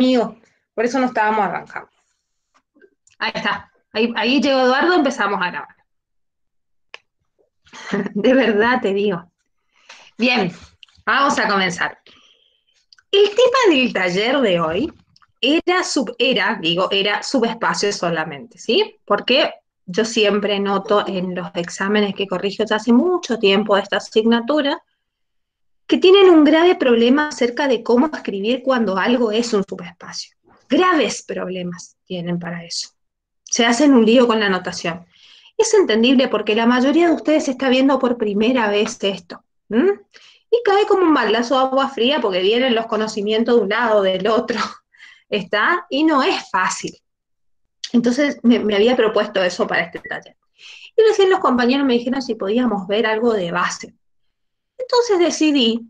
amigo. Por eso no estábamos arrancando. Ahí está. Ahí llegó Eduardo, empezamos a grabar. De verdad te digo. Bien, vamos a comenzar. El tema del taller de hoy era subespacio solamente, ¿sí? Porque yo siempre noto en los exámenes que corrijo ya hace mucho tiempo de esta asignatura que tienen un grave problema acerca de cómo escribir cuando algo es un subespacio. Graves problemas tienen para eso. Se hacen un lío con la anotación. Es entendible porque la mayoría de ustedes está viendo por primera vez esto. ¿M? Y cae como un baldazo de agua fría porque vienen los conocimientos de un lado, del otro. ¿Está? Y no es fácil. Entonces me había propuesto eso para este taller. Y recién los compañeros me dijeron si podíamos ver algo de base. Entonces decidí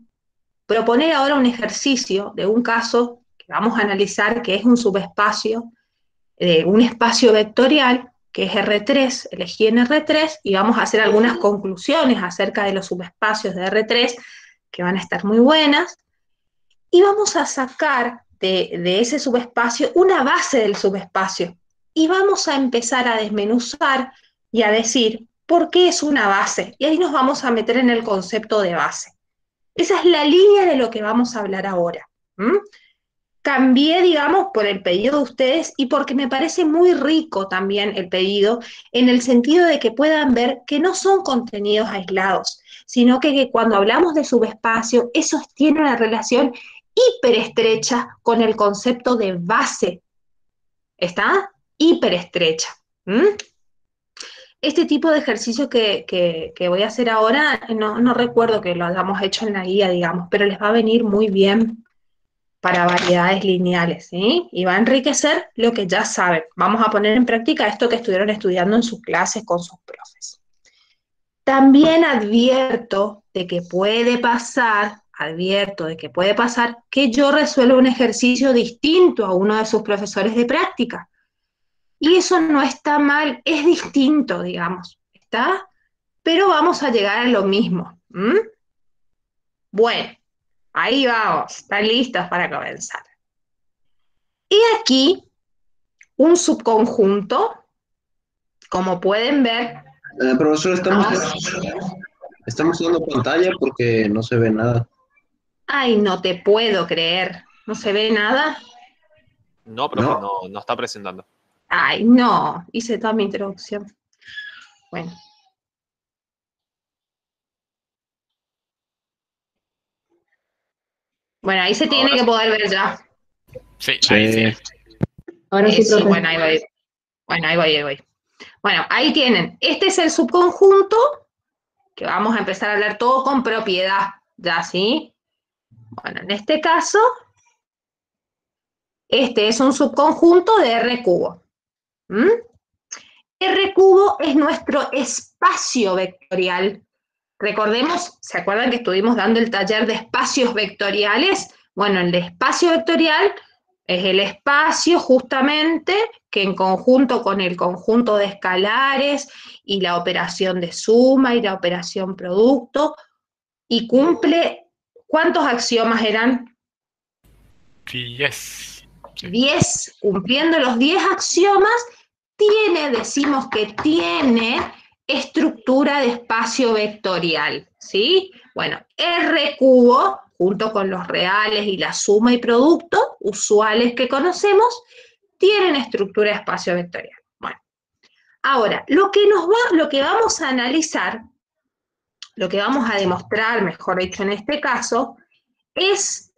proponer ahora un ejercicio de un caso que vamos a analizar, que es un subespacio, un espacio vectorial, que es R3, elegí en R3, y vamos a hacer algunas conclusiones acerca de los subespacios de R3, que van a estar muy buenas, y vamos a sacar de ese subespacio una base del subespacio, y vamos a empezar a desmenuzar y a decir por qué es una base, y ahí nos vamos a meter en el concepto de base. Esa es la línea de lo que vamos a hablar ahora. ¿Mm? Cambié, digamos, por el pedido de ustedes y porque me parece muy rico también el pedido, en el sentido de que puedan ver que no son contenidos aislados, sino que cuando hablamos de subespacio, eso tiene una relación hiperestrecha con el concepto de base. ¿Está? Hiperestrecha. ¿Mm? Este tipo de ejercicio que voy a hacer ahora, no recuerdo que lo hayamos hecho en la guía, digamos, pero les va a venir muy bien para variedades lineales, ¿sí? Y va a enriquecer lo que ya saben. Vamos a poner en práctica esto que estuvieron estudiando en sus clases con sus profes. También advierto de que puede pasar que yo resuelva un ejercicio distinto a uno de sus profesores de práctica. Y eso no está mal, es distinto, digamos, ¿está? Pero vamos a llegar a lo mismo. ¿M? Bueno, ahí vamos, están listos para comenzar. Y aquí un subconjunto, como pueden ver. Profesor, Vamos. estamos usando pantalla porque no se ve nada. Ay, no te puedo creer. ¿No se ve nada? No, profe, ¿No? no está presentando. Ay, no. Hice toda mi introducción. Bueno. Bueno, ahí se tiene Ahora que sí. poder ver ya. Sí, ahí sí. Sí. Ahora sí, eso, profe. Bueno, ahí voy. Bueno, ahí voy. Bueno, ahí tienen. Este es el subconjunto, que vamos a empezar a hablar todo con propiedad. ¿Ya sí? Bueno, en este caso, este es un subconjunto de R cubo. ¿Mm? R cubo es nuestro espacio vectorial. Recordemos, ¿se acuerdan que estuvimos dando el taller de espacios vectoriales? Bueno, el espacio vectorial es el espacio justamente que en conjunto con el conjunto de escalares y la operación de suma y la operación producto, y cumple, ¿cuántos axiomas eran? 10. Sí. 10, cumpliendo los 10 axiomas, decimos que tiene estructura de espacio vectorial, ¿sí? Bueno, R cubo, junto con los reales y la suma y producto, usuales que conocemos, tienen estructura de espacio vectorial. Bueno, ahora, lo que vamos a analizar, lo que vamos a demostrar, mejor dicho en este caso, es,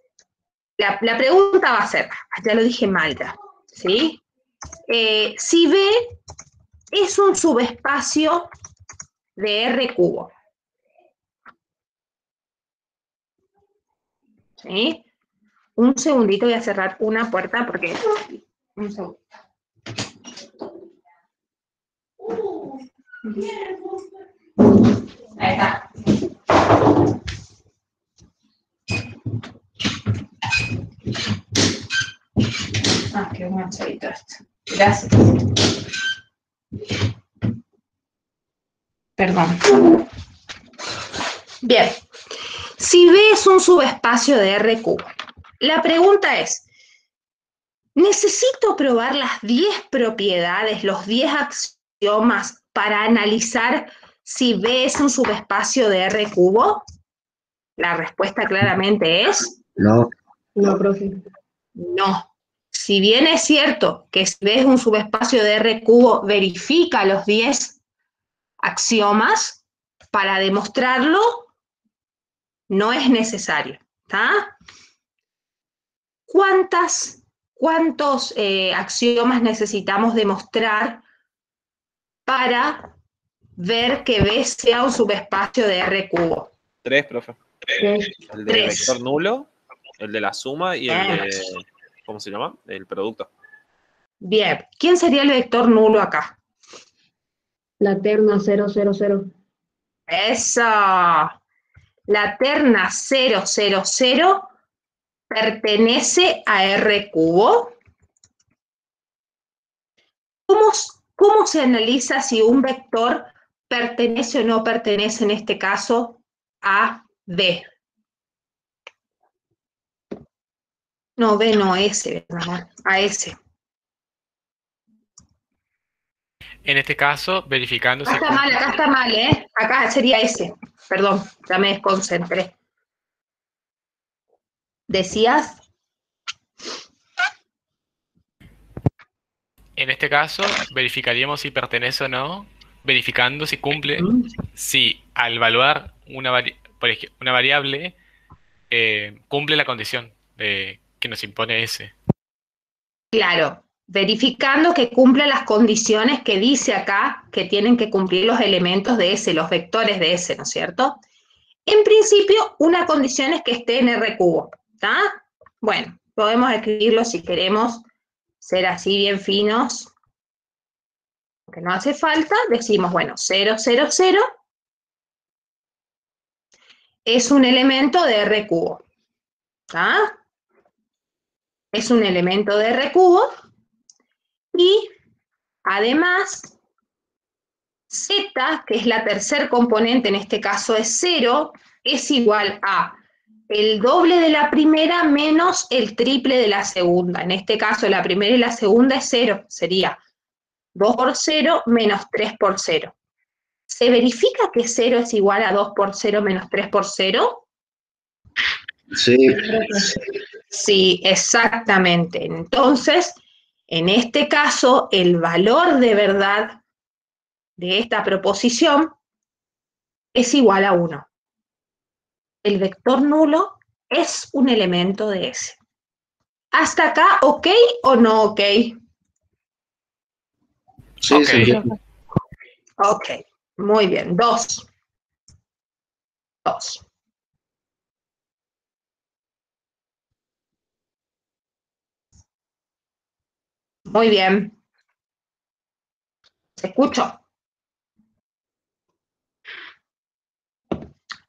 la pregunta va a ser, ya lo dije mal ya, ¿sí? Si B es un subespacio de R cubo. ¿Sí? Un segundito, voy a cerrar una puerta porque... Un segundo. Ahí está. Ah, qué manchadito esto. Gracias. Perdón. Bien. Si B es un subespacio de R cubo, la pregunta es, necesito probar las 10 propiedades, los 10 axiomas para analizar si B es un subespacio de R cubo. La respuesta claramente es No. No, profe. no. Si bien es cierto que si B es un subespacio de R cubo, verifica los 10 axiomas, para demostrarlo no es necesario. ¿Está? ¿Cuántos axiomas necesitamos demostrar para ver que B sea un subespacio de R cubo? 3, profe. Tres. El de 3. vector nulo, el de la suma y el Bien. de, ¿cómo se llama? El producto. Bien, ¿quién sería el vector nulo acá? La terna 0, 0, 0. ¡Eso! La terna 0, 0, 0 pertenece a R cubo. ¿Cómo se analiza si un vector pertenece o no pertenece, en este caso, a B? No, B no, S, ¿verdad? A S. En este caso, verificando si... Acá está mal, ¿eh? Acá sería S. Perdón, ya me desconcentré. ¿Decías? En este caso, verificaríamos si pertenece o no, verificando si cumple, si al evaluar una variable cumple la condición que nos impone S. Claro, verificando que cumpla las condiciones que dice acá que tienen que cumplir los elementos de S, los vectores de S, ¿no es cierto? En principio, una condición es que esté en R cubo, ¿está? Bueno, podemos escribirlo si queremos ser así bien finos, que no hace falta, decimos, bueno, 0, 0, 0 es un elemento de R cubo, ¿está? Es un elemento de R cubo y además Z, que es la tercer componente, en este caso es 0, es igual a el doble de la primera menos el triple de la segunda. En este caso, la primera y la segunda es 0, sería 2 por 0 menos 3 por 0. ¿Se verifica que 0 es igual a 2 por 0 menos 3 por 0? Sí. Sí, exactamente. Entonces, en este caso, el valor de verdad de esta proposición es igual a 1. El vector nulo es un elemento de S. ¿Hasta acá ok o no ok? Sí, Ok. se entiende. Ok, muy bien. 2. 2. Muy bien. ¿Se escucho?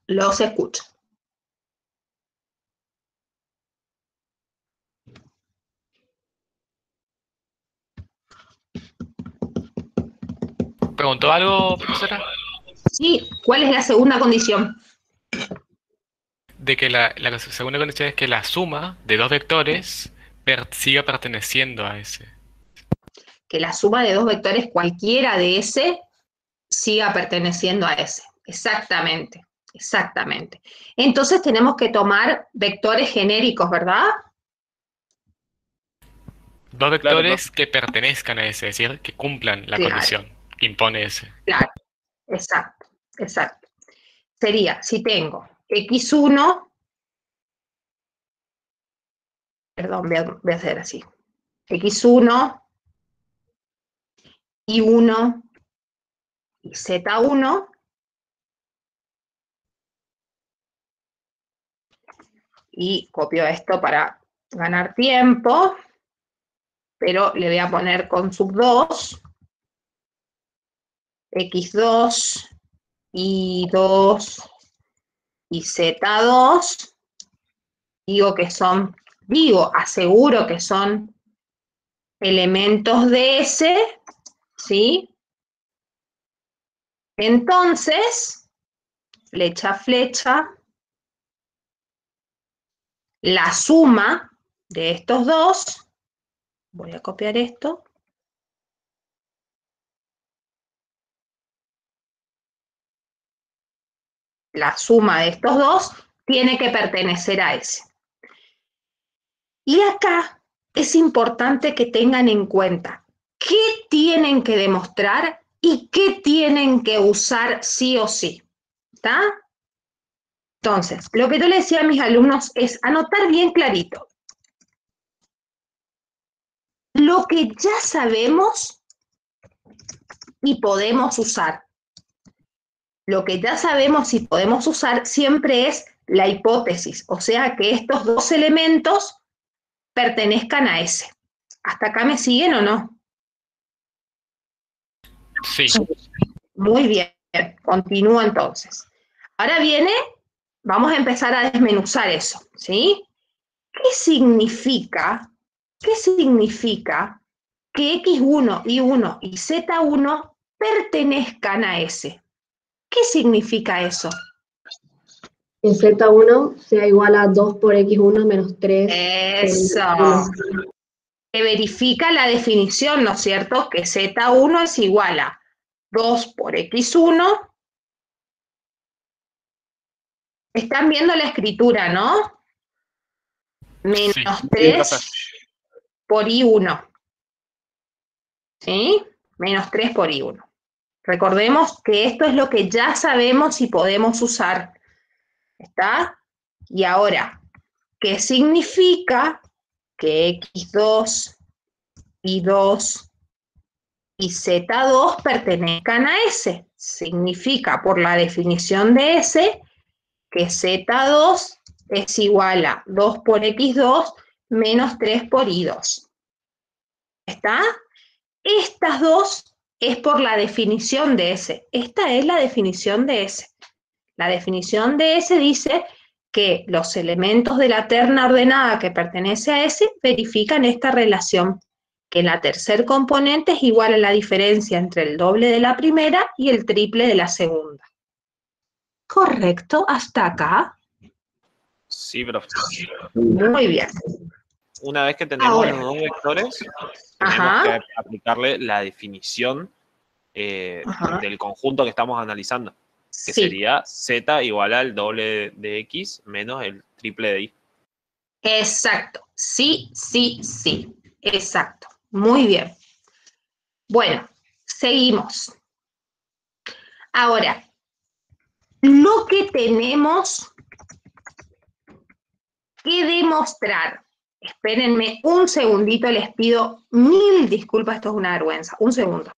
Los escucho. ¿Preguntó algo, profesora? Sí, ¿cuál es la segunda condición? De que la segunda condición es que la suma de dos vectores siga perteneciendo a S. Que la suma de dos vectores cualquiera de S siga perteneciendo a S. Exactamente, exactamente. Entonces tenemos que tomar vectores genéricos, ¿verdad? Dos Claro, vectores que pertenezcan a S, es decir, que cumplan la Claro. condición que impone S. Claro, exacto, exacto. Sería, si tengo x1, perdón, voy a hacer así, x1, y1 y z1, y copio esto para ganar tiempo, pero le voy a poner con sub 2, x2, y2 y z2, aseguro que son elementos de S, ¿sí? Entonces, flecha a flecha, la suma de estos dos Voy a copiar esto. La suma de estos dos tiene que pertenecer a ese. Y acá es importante que tengan en cuenta qué tienen que demostrar y qué tienen que usar sí o sí. ¿Está? Entonces, lo que yo le decía a mis alumnos es anotar bien clarito. Lo que ya sabemos y podemos usar. Lo que ya sabemos y podemos usar siempre es la hipótesis, o sea que estos dos elementos pertenezcan a ese. ¿Hasta acá me siguen o no? Sí. Muy bien, continúo entonces. Ahora viene, vamos a empezar a desmenuzar eso, ¿sí? ¿Qué significa que X1, Y1 y Z1 pertenezcan a ese? ¿Qué significa eso? Que Z1 sea igual a 2 por X1 menos 3 Eso. por 1. Que verifica la definición, ¿no es cierto? Que Z1 es igual a 2 por X1. Están viendo la escritura, ¿no? Menos Sí. 3 por I1. ¿Sí? Menos 3 por I1. Recordemos que esto es lo que ya sabemos y podemos usar. ¿Está? Y ahora, ¿qué significa que X2, Y2 y Z2 pertenezcan a S? Significa, por la definición de S, que Z2 es igual a 2 por X2 menos 3 por Y2. ¿Está? Estas dos es por la definición de S. Esta es la definición de S. La definición de S dice que los elementos de la terna ordenada que pertenece a S verifican esta relación, que la tercer componente es igual a la diferencia entre el doble de la primera y el triple de la segunda. ¿Correcto? ¿Hasta acá? Sí, profe. Muy bien. Una vez que tenemos Ahora. los dos vectores, Ajá. tenemos que aplicarle la definición Ajá. del conjunto que estamos analizando, que Sí, sería Z igual al doble de X menos el triple de Y. exacto. Sí, sí, sí. Exacto. Muy bien. Bueno, seguimos. Ahora, lo que tenemos que demostrar. Espérenme un segundito, les pido mil disculpas, esto es una vergüenza. Un segundo.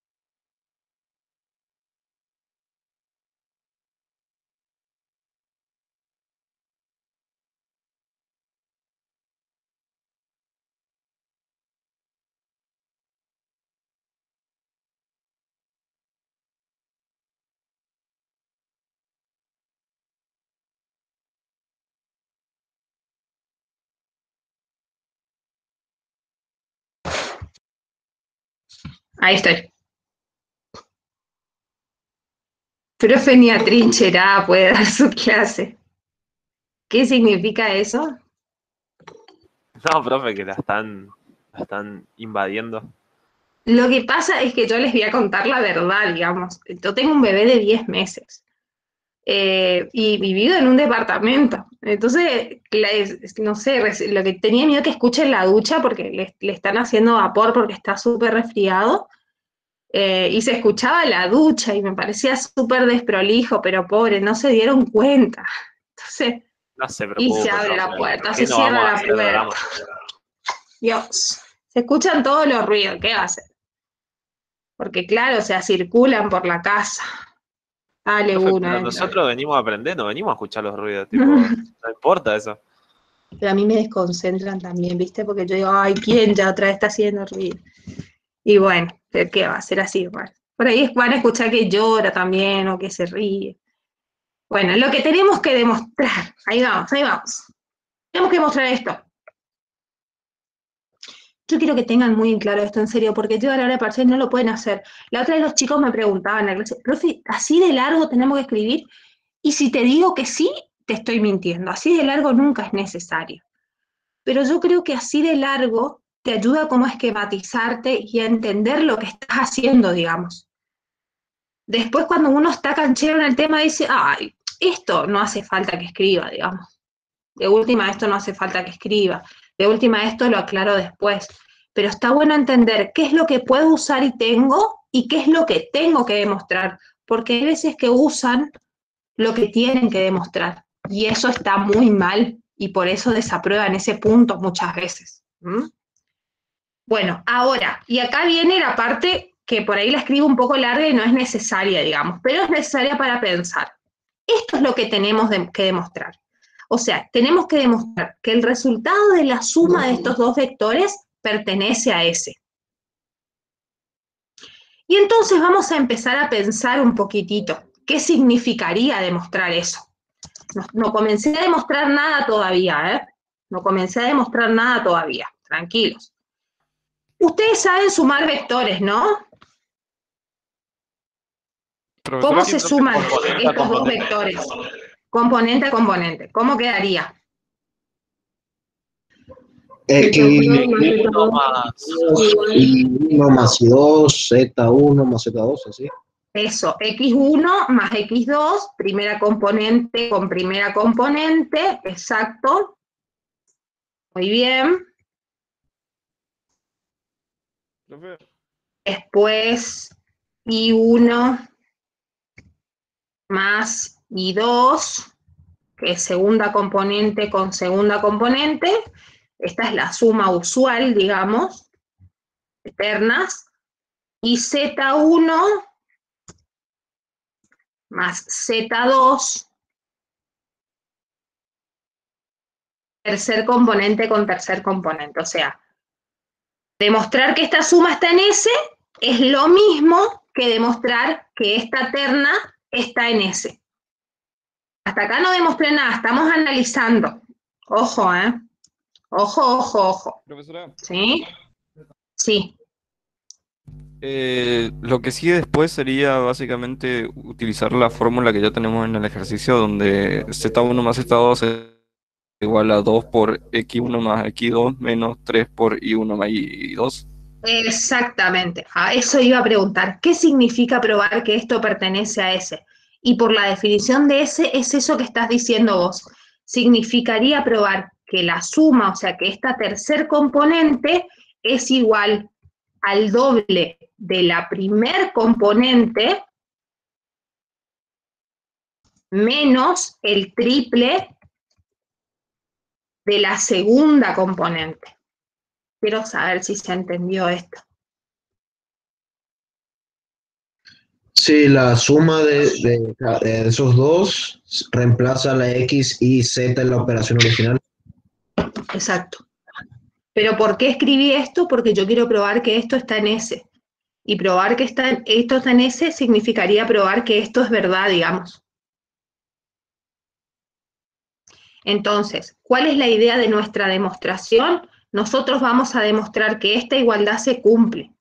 Ahí estoy. Profe ni atrincherada puede dar su clase. ¿Qué significa eso? No, profe, que la están invadiendo. Lo que pasa es que yo les voy a contar la verdad, digamos. Yo tengo un bebé de 10 meses y vivido en un departamento. Entonces, no sé, lo que tenía miedo que escuche en la ducha porque le están haciendo vapor porque está súper resfriado. Y se escuchaba la ducha y me parecía súper desprolijo, pero pobre, no se dieron cuenta. Entonces, No se y se preocupe, abre la profe. puerta, Aquí se no cierra vamos a la hacer drama. puerta. Dios, se escuchan todos los ruidos, ¿qué va a hacer? Porque claro, o sea, circulan por la casa. Dale Profe, una. pero nosotros venimos a aprender, no venimos a escuchar los ruidos, tipo, no importa eso. Pero a mí me desconcentran también, ¿viste? Porque yo digo, ay, ¿quién ya otra vez está haciendo ruido? Y bueno, ¿qué va a ser así igual? Por ahí van a escuchar que llora también o que se ríe. Bueno, lo que tenemos que demostrar, ahí vamos, ahí vamos. Tenemos que mostrar esto. Yo quiero que tengan muy en claro esto, en serio, porque yo a la hora de parcial no lo pueden hacer. La otra vez los chicos me preguntaban en la clase, profe, ¿así de largo tenemos que escribir? Y si te digo que sí, te estoy mintiendo. Así de largo nunca es necesario. Pero yo creo que así de largo te ayuda como a esquematizarte y a entender lo que estás haciendo, digamos. Después, cuando uno está canchero en el tema, dice, ay, esto no hace falta que escriba, digamos. De última, esto no hace falta que escriba. De última, esto lo aclaro después. Pero está bueno entender qué es lo que puedo usar y tengo, y qué es lo que tengo que demostrar. Porque hay veces que usan lo que tienen que demostrar. Y eso está muy mal, y por eso desaprueban ese punto muchas veces. Bueno, ahora, y acá viene la parte que por ahí la escribo un poco larga y no es necesaria, digamos, pero es necesaria para pensar. Esto es lo que tenemos que demostrar. O sea, tenemos que demostrar que el resultado de la suma de estos dos vectores pertenece a ese. Y entonces vamos a empezar a pensar un poquitito. ¿Qué significaría demostrar eso? No comencé a demostrar nada todavía, ¿eh? No comencé a demostrar nada todavía. Tranquilos. Ustedes saben sumar vectores, ¿no? ¿Cómo se suman estos dos vectores? Componente a componente. ¿Cómo quedaría? X1 más Y2, Z1 más Z2, así. Eso, x1 más x2, primera componente con primera componente, exacto. Muy bien. Después y1 más y2, que es segunda componente con segunda componente. Esta es la suma usual, digamos, eternas. Y z1 más z2, tercer componente con tercer componente. O sea, demostrar que esta suma está en S es lo mismo que demostrar que esta terna está en S. Hasta acá no demostré nada, estamos analizando. Ojo, ¿eh? Ojo, ojo, ojo. Profesora. ¿Sí? Sí. Lo que sigue después sería básicamente utilizar la fórmula que ya tenemos en el ejercicio, donde Z1 más Z2 es igual a 2 por X1 más X2 menos 3 por Y1 más Y2. Exactamente. A eso iba a preguntar. ¿Qué significa probar que esto pertenece a S? Y por la definición de S es eso que estás diciendo vos. Significaría probar que la suma, o sea, que esta tercer componente es igual al doble de la primer componente menos el triple de la segunda componente. Quiero saber si se entendió esto. Sí, la suma de esos dos reemplaza la X y Z en la operación original. Exacto. ¿Pero por qué escribí esto? Porque yo quiero probar que esto está en S. Y probar que esto está en S significaría probar que esto es verdad, digamos. Entonces, ¿cuál es la idea de nuestra demostración? Nosotros vamos a demostrar que esta igualdad se cumple.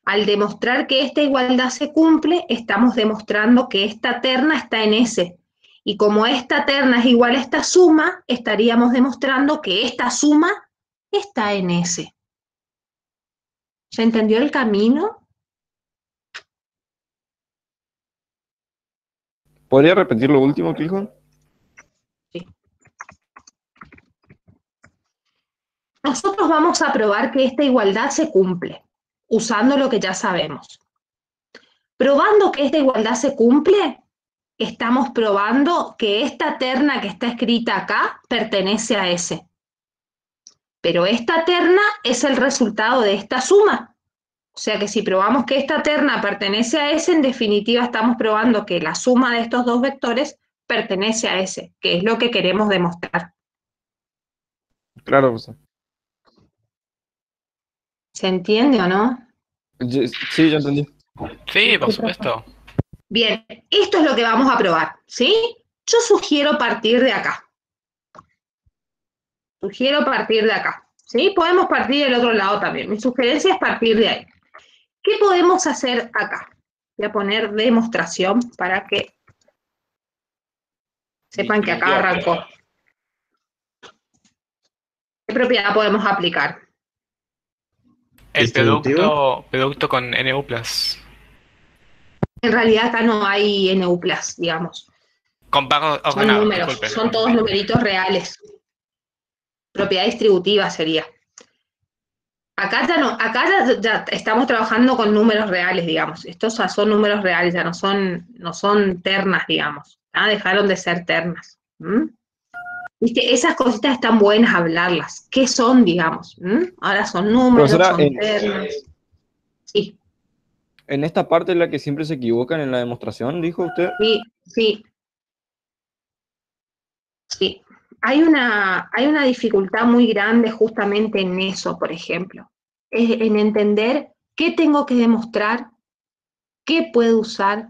Al demostrar que esta igualdad se cumple, estamos demostrando que esta terna está en S. Y como esta terna es igual a esta suma, estaríamos demostrando que esta suma está en S. ¿Ya entendió el camino? ¿Podría repetir lo último que dijo? Sí. Nosotros vamos a probar que esta igualdad se cumple, usando lo que ya sabemos. Probando que esta igualdad se cumple, estamos probando que esta terna que está escrita acá pertenece a S. Pero esta terna es el resultado de esta suma. O sea que si probamos que esta terna pertenece a S, en definitiva estamos probando que la suma de estos dos vectores pertenece a S, que es lo que queremos demostrar. Claro, profesor. ¿Se entiende o no? Sí, ya entendí. Sí, por supuesto. Bien, esto es lo que vamos a probar, ¿sí? Yo sugiero partir de acá. Sugiero partir de acá, ¿sí? Podemos partir del otro lado también. Mi sugerencia es partir de ahí. ¿Qué podemos hacer acá? Voy a poner demostración para que sepan que acá arrancó. ¿Qué propiedad podemos aplicar? El distributiva. producto con NU+. En realidad acá no hay NU+, digamos. Con pago Son ordenado, números, disculpe. son todos numeritos reales. Propiedad distributiva sería. Acá ya estamos trabajando con números reales, digamos. Estos ya son números reales, ya no son ternas, digamos. ¿Ah? Dejaron de ser ternas. ¿Viste? Esas cositas están buenas hablarlas. ¿Qué son, digamos? Ahora son números, Profesora, son ternas. Sí, en esta parte es la que siempre se equivocan en la demostración, dijo usted. sí, sí, sí. Hay una dificultad muy grande justamente en eso, por ejemplo. Es en entender qué tengo que demostrar, qué puedo usar,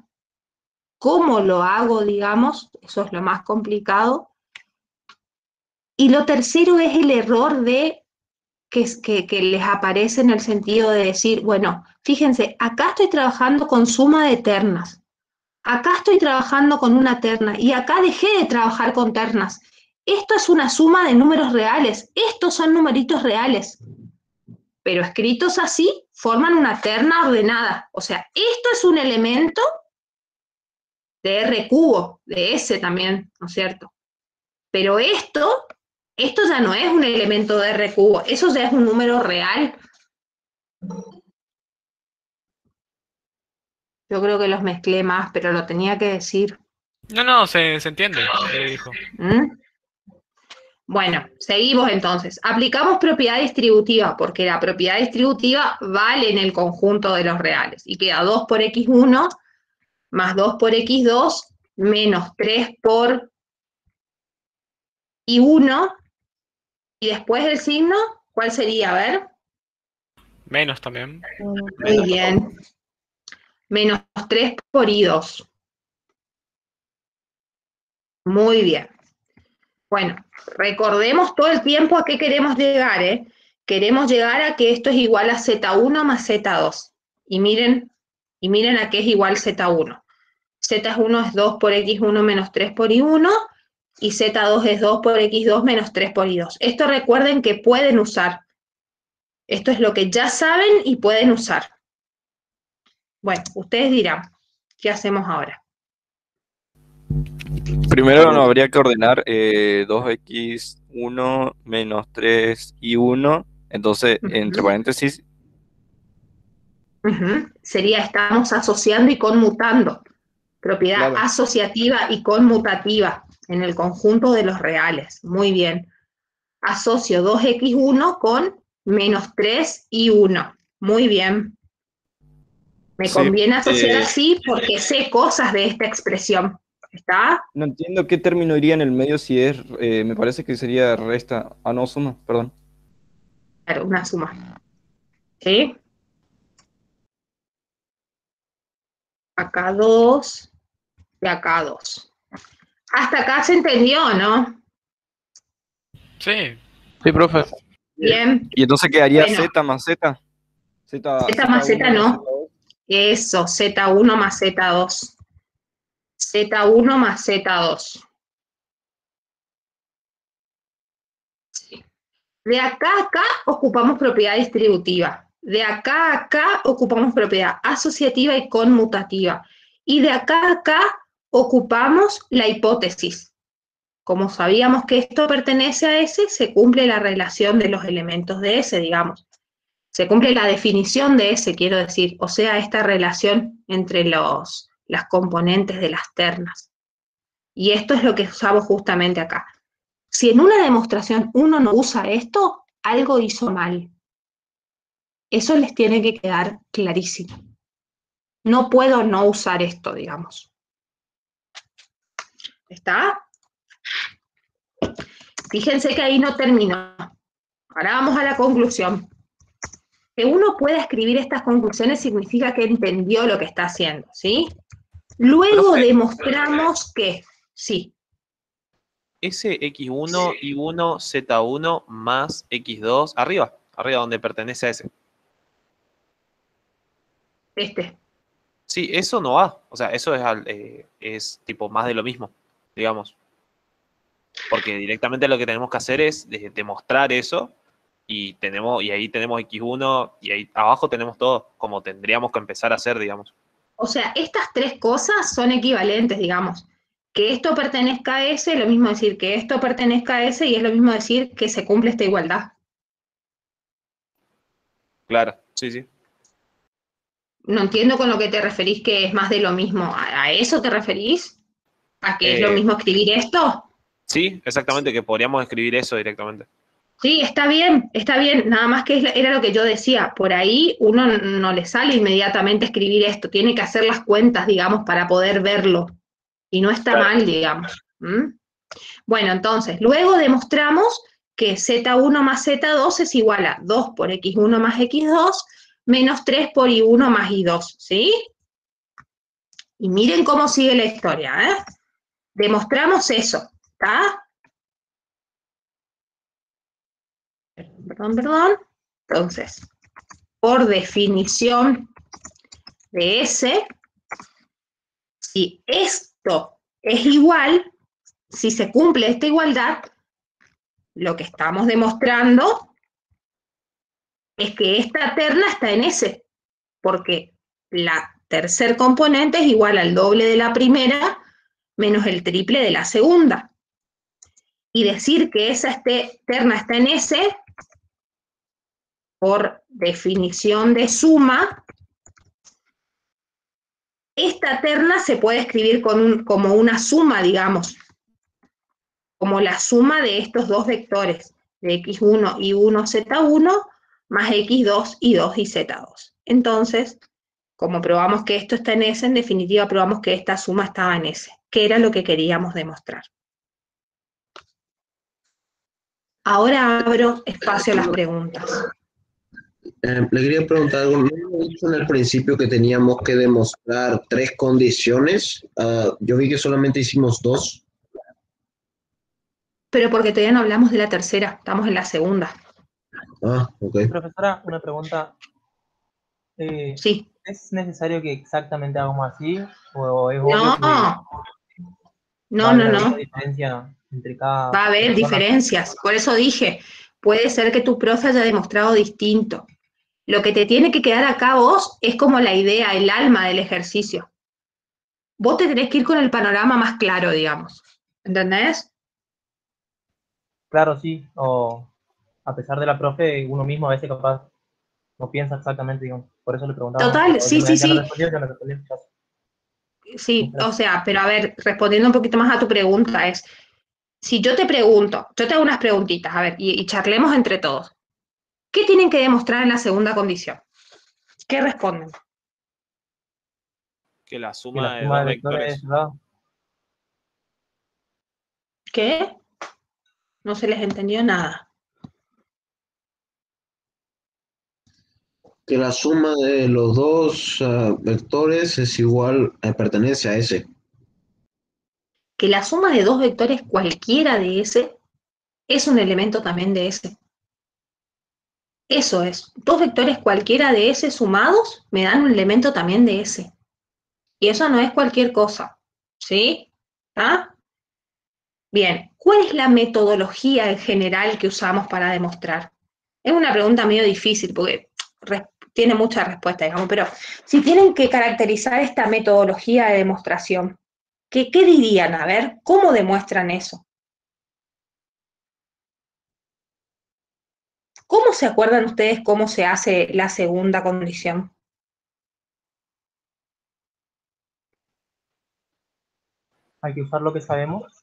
cómo lo hago, digamos, eso es lo más complicado. Y lo tercero es el error que les aparece en el sentido de decir, bueno, fíjense, acá estoy trabajando con suma de ternas, acá estoy trabajando con una terna y acá dejé de trabajar con ternas. Esto es una suma de números reales, estos son numeritos reales, pero escritos así forman una terna ordenada. O sea, esto es un elemento de R cubo, de S también, ¿no es cierto? Pero esto ya no es un elemento de R cubo, eso ya es un número real. Yo creo que los mezclé más, pero lo tenía que decir. No, se entiende lo que dijo. ¿Mm? Bueno, seguimos entonces. Aplicamos propiedad distributiva, porque la propiedad distributiva vale en el conjunto de los reales. Y queda 2 por x1 más 2 por x2 menos 3 por y1. Y después del signo, ¿cuál sería? A ver. Menos también. Muy bien. Menos 3 por y2. Muy bien. Bueno, recordemos todo el tiempo a qué queremos llegar, ¿eh? Queremos llegar a que esto es igual a z1 más z2. Y miren a qué es igual z1. Z1 es 2 por x1 menos 3 por y1, y z2 es 2 por x2 menos 3 por y2. Esto recuerden que pueden usar. Esto es lo que ya saben y pueden usar. Bueno, ustedes dirán, ¿qué hacemos ahora? Primero nos habría que ordenar 2x1 menos 3y1. Entonces, entre paréntesis, Sería, estamos asociando y conmutando. Propiedad claro. asociativa y conmutativa en el conjunto de los reales. Muy bien. Asocio 2x1 con menos 3y1. Muy bien. Me Sí, conviene asociar así porque sé cosas de esta expresión. ¿Está? no entiendo qué término iría en el medio si es, me parece que sería resta, no, suma, perdón. Claro, una suma. ¿Sí? Acá 2 y acá 2. Hasta acá se entendió, ¿no? Sí. Sí, profe. Bien. Y entonces quedaría Bueno. z más z. Z más Z no. Eso, Z1 más Z2. Z1 más Z2. Sí. De acá a acá ocupamos propiedad distributiva. De acá a acá ocupamos propiedad asociativa y conmutativa. Y de acá a acá ocupamos la hipótesis. Como sabíamos que esto pertenece a S, se cumple la relación de los elementos de S, digamos. Se cumple la definición de S, quiero decir, o sea, esta relación entre las componentes de las ternas. Y esto es lo que usamos justamente acá. Si en una demostración uno no usa esto, algo hizo mal. Eso les tiene que quedar clarísimo. No puedo no usar esto, digamos. ¿Está? Fíjense que ahí no terminó. Ahora vamos a la conclusión. Que uno pueda escribir estas conclusiones significa que entendió lo que está haciendo, ¿sí? Luego Profe. demostramos que, sí, Ese x1, y1, z1 más x2, arriba donde pertenece a ese. Sí, eso no va. O sea, eso es tipo más de lo mismo, digamos. Porque directamente lo que tenemos que hacer es demostrar eso y ahí tenemos X1 y ahí abajo tenemos todo, como tendríamos que empezar a hacer, digamos. O sea, estas tres cosas son equivalentes, digamos. Que esto pertenezca a S, es lo mismo decir que esto pertenezca a S y es lo mismo decir que se cumple esta igualdad. Claro, sí, sí. No entiendo con lo que te referís que es más de lo mismo. ¿A eso te referís? ¿A que es lo mismo escribir esto? Sí, exactamente, que podríamos escribir eso directamente. Sí, está bien, nada más que era lo que yo decía, por ahí uno no le sale inmediatamente escribir esto, tiene que hacer las cuentas, digamos, para poder verlo, y no está mal, digamos. ¿Mm? Bueno, entonces, luego demostramos que Z1 más Z2 es igual a 2 por X1 más X2 menos 3 por Y1 más Y2, ¿sí? Y miren cómo sigue la historia, ¿eh? Demostramos eso, ¿está? Perdón. Entonces, por definición de S, si esto es igual, si se cumple esta igualdad, lo que estamos demostrando es que esta terna está en S, porque la tercer componente es igual al doble de la primera menos el triple de la segunda. Y decir que esa terna está en S, por definición de suma, esta terna se puede escribir como una suma, digamos, como la suma de estos dos vectores, de x1 y 1 z1, más x2 y 2 y z2. Entonces, como probamos que esto está en S, en definitiva probamos que esta suma estaba en S, que era lo que queríamos demostrar. Ahora abro espacio a las preguntas. Le quería preguntar algo. ¿No hemos dicho en el principio que teníamos que demostrar 3 condiciones? Yo vi que solamente hicimos 2. Pero porque todavía no hablamos de la tercera, estamos en la segunda. Ok. Profesora, una pregunta. Sí. ¿Es necesario que exactamente hagamos así? ¿O es obvio No. que alguna diferencia entre cada Va a haber persona? diferencias. Por eso dije, puede ser que tu profe haya demostrado distinto. Lo que te tiene que quedar acá vos es como la idea, el alma del ejercicio. Vos te tenés que ir con el panorama más claro, digamos. ¿Entendés? Claro, sí. O a pesar de la profe, uno mismo a veces capaz no piensa exactamente, digamos. Por eso le preguntaba. Total, sí. Ya me respondió. Sí, o sea, pero a ver, respondiendo un poquito más a tu pregunta es, si yo te pregunto, yo te hago unas preguntitas, a ver, y charlemos entre todos. ¿Qué tienen que demostrar en la segunda condición? ¿Qué responden? Que la Que suma la de suma dos de vectores vectores. ¿verdad? ¿Qué? No se les entendió nada. Que la suma de los dos vectores es igual, pertenece a S. Que la suma de dos vectores cualquiera de S es un elemento también de S. Eso es, dos vectores cualquiera de S sumados me dan un elemento también de S. Y eso no es cualquier cosa, ¿sí? ¿Ah? Bien, ¿cuál es la metodología en general que usamos para demostrar? Es una pregunta medio difícil porque tiene muchas respuestas, digamos, pero si tienen que caracterizar esta metodología de demostración, ¿qué dirían? A ver, ¿cómo demuestran eso? ¿Cómo se acuerdan ustedes cómo se hace la segunda condición? Hay que usar lo que sabemos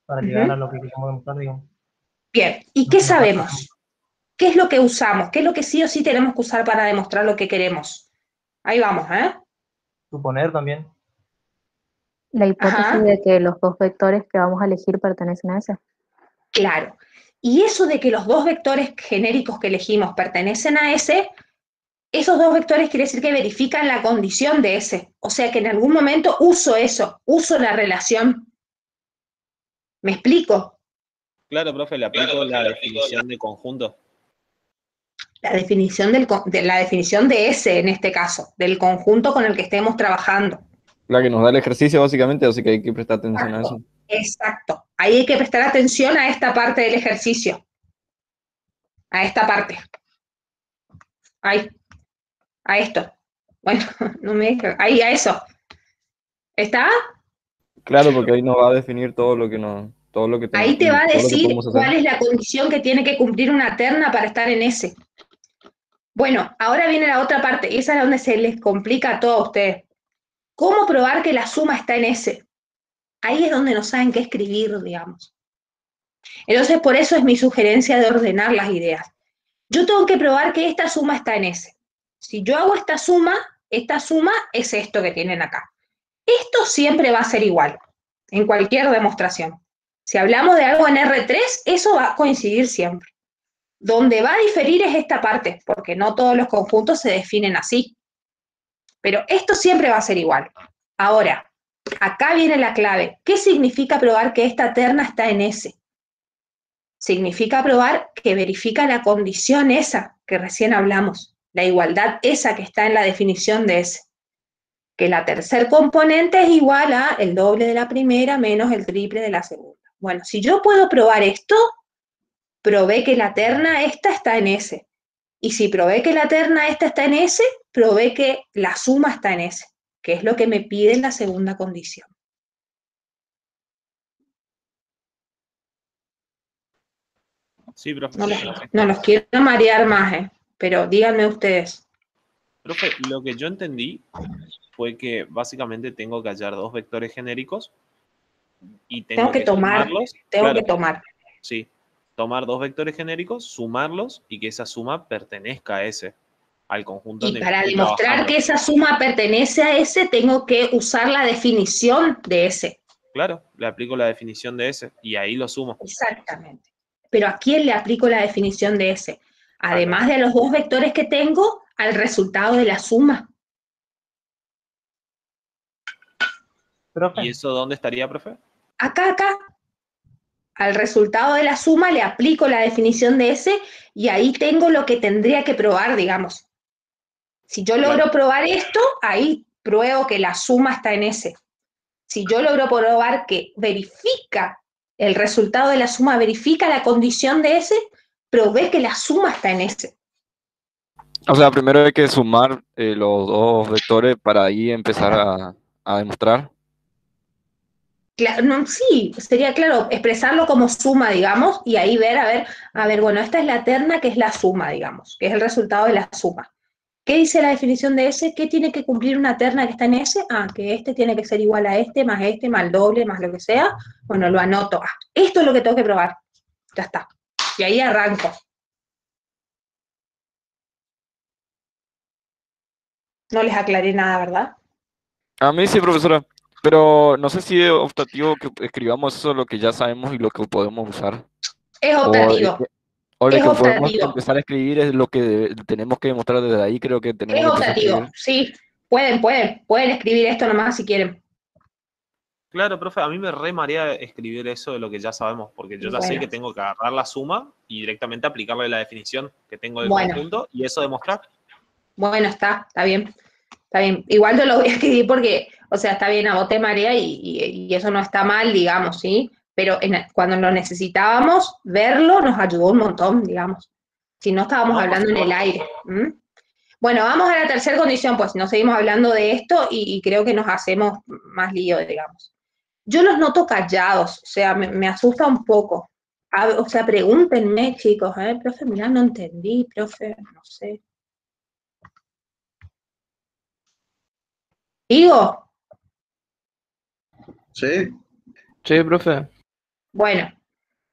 para llegar a lo que queremos demostrar, digamos. Bien, ¿y qué sabemos? ¿Qué es lo que usamos? ¿Qué es lo que sí o sí tenemos que usar para demostrar lo que queremos? Ahí vamos, ¿eh? Suponer también. La hipótesis de que los dos vectores que vamos a elegir pertenecen a ese. Claro. Y eso de que los dos vectores genéricos que elegimos pertenecen a ese, esos dos vectores quiere decir que verifican la condición de ese. O sea que en algún momento uso eso, uso la relación. ¿Me explico? Claro, profe, le aplico la definición de conjunto. La definición la definición de ese en este caso, del conjunto con el que estemos trabajando. La que nos da el ejercicio, básicamente, así que hay que prestar atención a eso. Exacto. Ahí hay que prestar atención a esta parte del ejercicio. a esta parte. Ahí, a esto. Bueno, no me deja. Ahí, a eso. ¿Está? Claro, porque ahí nos va a definir todo lo que Ahí te va a todo lo que decir podemos hacer. cuál es la condición que tiene que cumplir una terna para estar en ese. Bueno, ahora viene la otra parte, y esa es donde se les complica a todos ustedes. ¿Cómo probar que la suma está en ese? Ahí es donde no saben qué escribir, digamos. Entonces, por eso es mi sugerencia de ordenar las ideas. Yo tengo que probar que esta suma está en ese. Si yo hago esta suma es esto que tienen acá. Esto siempre va a ser igual, en cualquier demostración. Si hablamos de algo en R3, eso va a coincidir siempre. Donde va a diferir es esta parte, porque no todos los conjuntos se definen así. Pero esto siempre va a ser igual. Ahora, acá viene la clave. ¿Qué significa probar que esta terna está en S? Significa probar que verifica la condición esa que recién hablamos, la igualdad esa que está en la definición de S. Que la tercer componente es igual a el doble de la primera menos el triple de la segunda. Bueno, si yo puedo probar esto, probé que la terna esta está en S. Y si probé que la terna esta está en S, probé que la suma está en S, que es lo que me pide la segunda condición. Sí, profe. No los quiero marear más, pero díganme ustedes. Profe, lo que yo entendí fue que básicamente tengo que hallar dos vectores genéricos y tengo que sumarlos. Tengo que tomar. Sí, tomar dos vectores genéricos, sumarlos y que esa suma pertenezca a ese, al conjunto en Y el para que estoy demostrar trabajando. que esa suma pertenece a ese, tengo que usar la definición de ese. Claro, le aplico la definición de ese y ahí lo sumo. Exactamente. Pero ¿a quién le aplico la definición de ese? Además de los dos vectores que tengo, al resultado de la suma. Profe, ¿Y eso dónde estaría, profe? Acá. Al resultado de la suma le aplico la definición de ese y ahí tengo lo que tendría que probar, digamos. Si yo logro probar esto, ahí pruebo que la suma está en ese. Si yo logro probar que verifica el resultado de la suma, verifica la condición de ese, probé que la suma está en ese. O sea, primero hay que sumar los dos vectores para ahí empezar a demostrar. Claro, no, sí, sería claro, expresarlo como suma, digamos, y ahí ver, bueno, esta es la terna que es la suma, digamos, que es el resultado de la suma. ¿Qué dice la definición de S? ¿Qué tiene que cumplir una terna que está en S? Que este tiene que ser igual a este, más el doble, más lo que sea. Bueno, lo anoto. Esto es lo que tengo que probar. Ya está. Y ahí arranco. No les aclaré nada, ¿verdad? A mí sí, profesora, pero no sé si es optativo que escribamos eso lo que ya sabemos y lo que podemos usar. Es optativo. O de Es que podemos optativo. empezar a escribir es lo que tenemos que demostrar desde ahí, creo que tenemos Es que empezar a optativo, escribir. sí. Pueden escribir esto nomás si quieren. Claro, profe, a mí me re marea escribir eso de lo que ya sabemos, porque yo ya sé que tengo que agarrar la suma y directamente aplicarle la definición que tengo del conjunto y eso demostrar. Bueno, está bien. Está bien. Igual yo lo voy a escribir porque, o sea, está bien, a vos te marea y eso no está mal, digamos, ¿sí? Pero cuando lo necesitábamos, verlo nos ayudó un montón, digamos. Si no estábamos hablando en el aire. Bueno, vamos a la tercera condición, pues no seguimos hablando de esto y creo que nos hacemos más lío, digamos. Yo los noto callados, o sea, me asusta un poco. O sea, pregúntenme, chicos, profe, mirá, no entendí, profe, no sé. ¿Digo? Sí. Sí, profe. Bueno,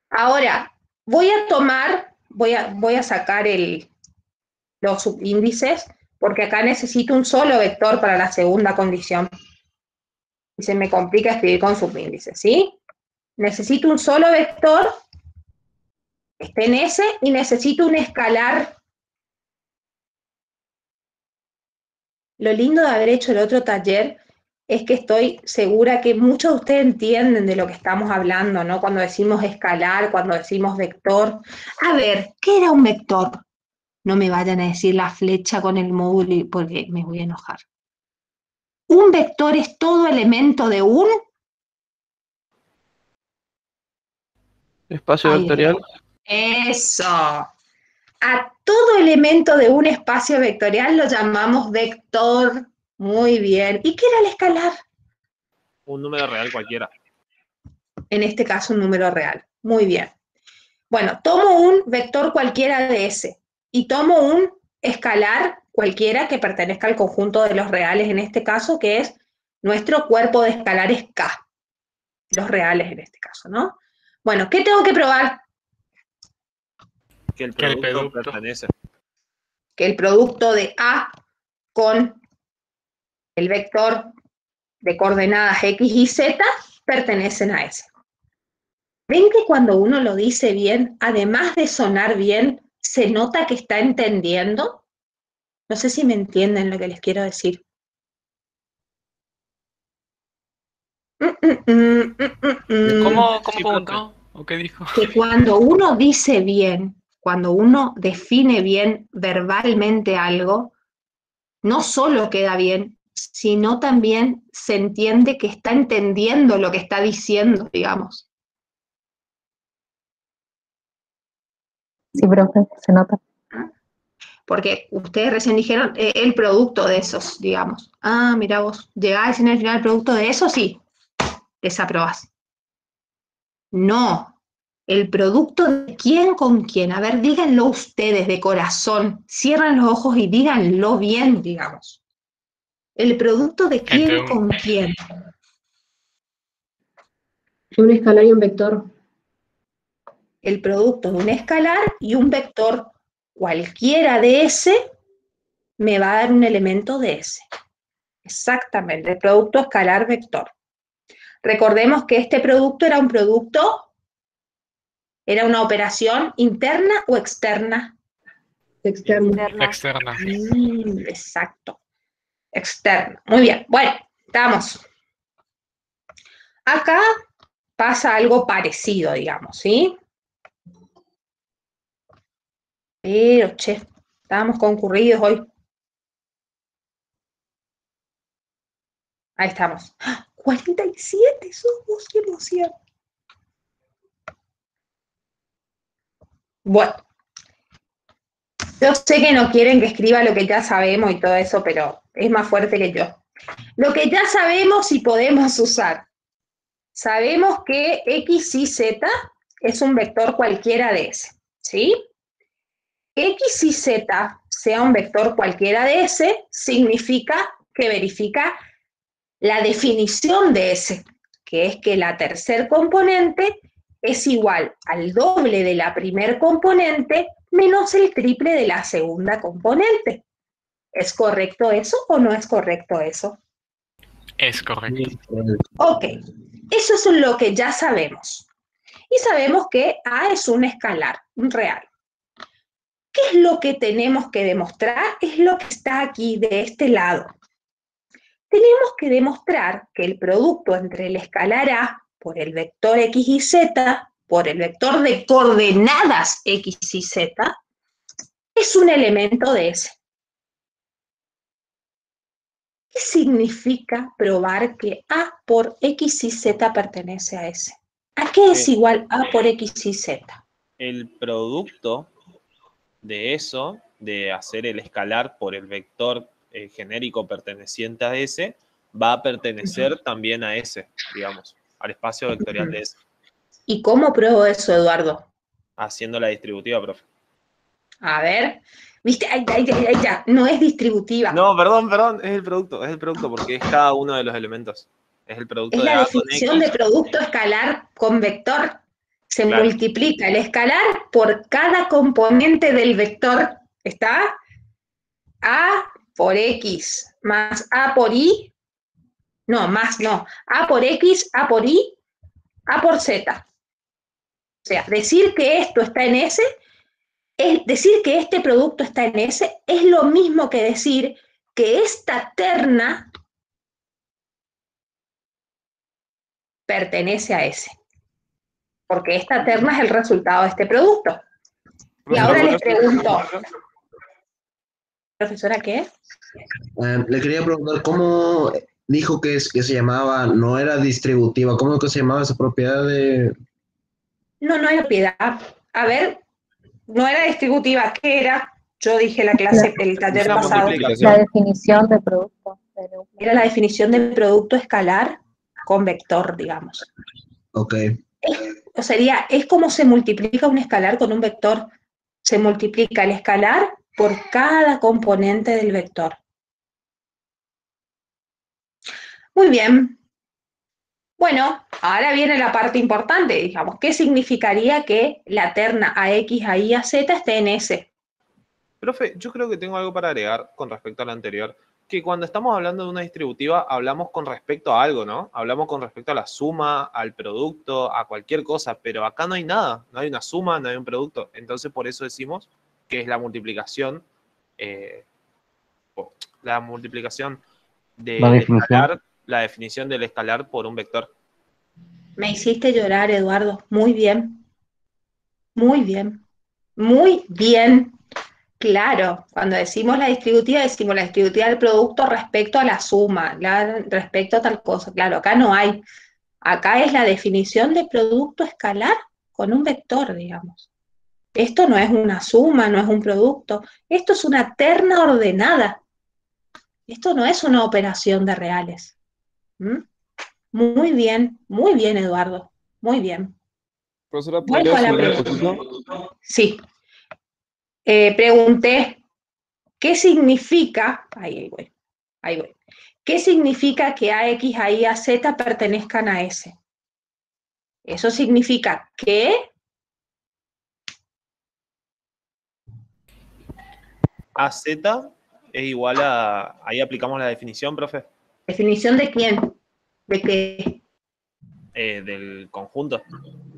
ahora voy a sacar los subíndices, porque acá necesito un solo vector para la segunda condición. Y se me complica escribir con subíndices, ¿sí? Necesito un solo vector, que esté en S, y necesito un escalar. Lo lindo de haber hecho el otro taller es que estoy segura que muchos de ustedes entienden de lo que estamos hablando, ¿no? Cuando decimos escalar, cuando decimos vector. A ver, ¿qué era un vector? No me vayan a decir la flecha con el módulo porque me voy a enojar. Un vector es todo elemento de un espacio vectorial. Eso. A todo elemento de un espacio vectorial lo llamamos vector. Muy bien. ¿Y qué era el escalar? Un número real cualquiera. En este caso, un número real. Muy bien. Bueno, tomo un vector cualquiera de S y tomo un escalar cualquiera que pertenezca al conjunto de los reales, en este caso, que es nuestro cuerpo de escalares K. Los reales en este caso, ¿no? Bueno, ¿qué tengo que probar? Que el producto pertenece. Que el producto de A con el vector de coordenadas X y Z pertenecen a S. ¿Ven que cuando uno lo dice bien, además de sonar bien, se nota que está entendiendo? No sé si me entienden lo que les quiero decir. ¿Cómo preguntó? ¿O qué dijo? Que cuando uno dice bien, cuando uno define bien verbalmente algo, no solo queda bien, sino también se entiende que está entendiendo lo que está diciendo, digamos. Sí, profe, se nota. Porque ustedes recién dijeron el producto de esos, digamos. Ah, mira vos, llegás a decir al final el producto de esos, sí, desaprobás. No, el producto de quién con quién. A ver, díganlo ustedes de corazón, cierran los ojos y díganlo bien, digamos. El producto de quién con quién. Un escalar y un vector. El producto de un escalar y un vector cualquiera de S me va a dar un elemento de S. Exactamente, el producto escalar-vector. Recordemos que este producto era un producto, era una operación interna o externa. Externa. Externa. Exacto. Externa. Muy bien. Bueno, estamos. Acá pasa algo parecido, digamos, ¿sí? Pero, che, estábamos concurridos hoy. Ahí estamos. 47 somos, qué emoción. Bueno, yo sé que no quieren que escriba lo que ya sabemos y todo eso, pero es más fuerte que yo. Lo que ya sabemos y podemos usar. Sabemos que X y Z es un vector cualquiera de S, ¿sí? X y Z sea un vector cualquiera de S significa que verifica la definición de S, que es que la tercer componente es igual al doble de la primer componente menos el triple de la segunda componente. ¿Es correcto eso o no es correcto eso? Es correcto. Ok, eso es lo que ya sabemos. Y sabemos que A es un escalar, un real. ¿Qué es lo que tenemos que demostrar? Es lo que está aquí de este lado. Tenemos que demostrar que el producto entre el escalar A por el vector X y Z, por el vector de coordenadas X y Z, es un elemento de S. ¿Qué significa probar que A por X y Z pertenece a S? ¿A qué es igual A por X y Z? El producto de eso, de hacer el escalar por el vector genérico perteneciente a S, va a pertenecer también a S, digamos, al espacio vectorial de S. ¿Y cómo pruebo eso, Eduardo? Haciendo la distributiva, profe. A ver, ¿viste? Ahí ya, no es distributiva. No, perdón, es el producto, porque es cada uno de los elementos. Es el producto es de la A con definición X. de producto escalar con vector. Se multiplica el escalar por cada componente del vector. ¿Está? A por X más A por Y. No, más no. A por X, A por Y, A por Z. O sea, decir que esto está en S, es decir que este producto está en S, es lo mismo que decir que esta terna pertenece a S. Porque esta terna es el resultado de este producto. Y ahora les pregunto, ¿profesora qué? Le quería preguntar, ¿cómo dijo que se llamaba, no era distributiva? ¿Cómo que se llamaba esa propiedad de...? No hay propiedad. A ver, no era distributiva, ¿qué era? Yo dije la clase, el taller Una pasado. multiplicación. La definición de producto. Era la definición de producto escalar con vector, digamos. Ok. O sería, es como se multiplica un escalar con un vector. Se multiplica el escalar por cada componente del vector. Muy bien. Bueno, ahora viene la parte importante, digamos. ¿Qué significaría que la terna AX, AI, AZ esté en S? Profe, yo creo que tengo algo para agregar con respecto a lo anterior, que cuando estamos hablando de una distributiva hablamos con respecto a algo, ¿no? Hablamos con respecto a la suma, al producto, a cualquier cosa, pero acá no hay nada, no hay una suma, no hay un producto. Entonces por eso decimos que es la multiplicación, eh, la multiplicación La del definición. escalar, la definición del escalar por un vector. Me hiciste llorar, Eduardo. Muy bien. Muy bien. Muy bien. Claro, cuando decimos la distributiva del producto respecto a la suma, respecto a tal cosa. Claro, acá no hay. Acá es la definición de producto escalar con un vector, digamos. Esto no es una suma, no es un producto. Esto es una terna ordenada. Esto no es una operación de reales. ¿Mm? Muy bien, Eduardo. Muy bien. Profesora, ¿podría Vuelvo a la subir un pregunta. poquito? Sí. Pregunté, ¿qué significa? Ahí voy. Ahí voy. ¿Qué significa que AX, AI, AZ pertenezcan a S? Eso significa que AZ es igual a, ahí aplicamos la definición, profe, ¿definición de quién? ¿De qué? del conjunto,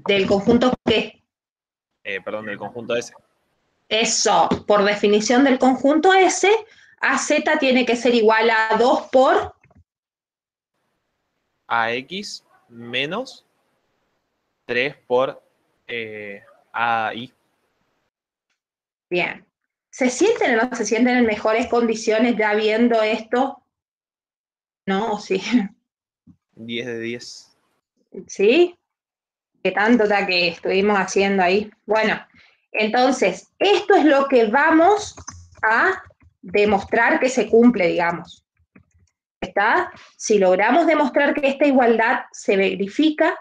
¿Del conjunto qué? perdón, del conjunto S. Eso, por definición del conjunto S, AZ tiene que ser igual a 2 por AX menos 3 por AI. Bien. ¿Se sienten o no se sienten en mejores condiciones ya viendo esto? ¿No? Sí. 10 de 10. ¿Sí? ¿Qué tanto ya que estuvimos haciendo ahí? Bueno, entonces, esto es lo que vamos a demostrar que se cumple, digamos. ¿Está? Si logramos demostrar que esta igualdad se verifica,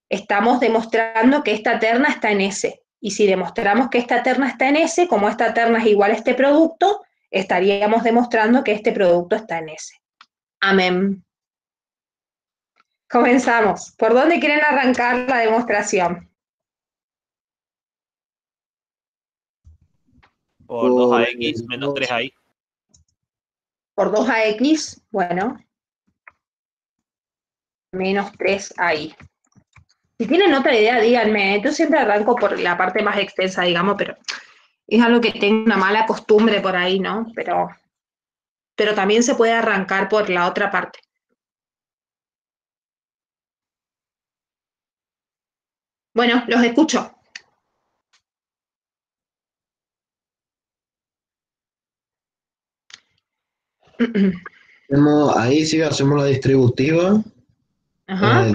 estamos demostrando que esta terna está en S. Y si demostramos que esta terna está en S, como esta terna es igual a este producto, estaríamos demostrando que este producto está en S. Amén. Comenzamos. ¿Por dónde quieren arrancar la demostración? Por 2AX menos 3AI. Por 2AX, bueno, menos 3 ahí. Si tienen otra idea, díganme. Yo siempre arranco por la parte más extensa, digamos, pero es algo que tengo una mala costumbre por ahí, ¿no? Pero también se puede arrancar por la otra parte. Bueno, los escucho. Ahí sí hacemos la distributiva. Ajá.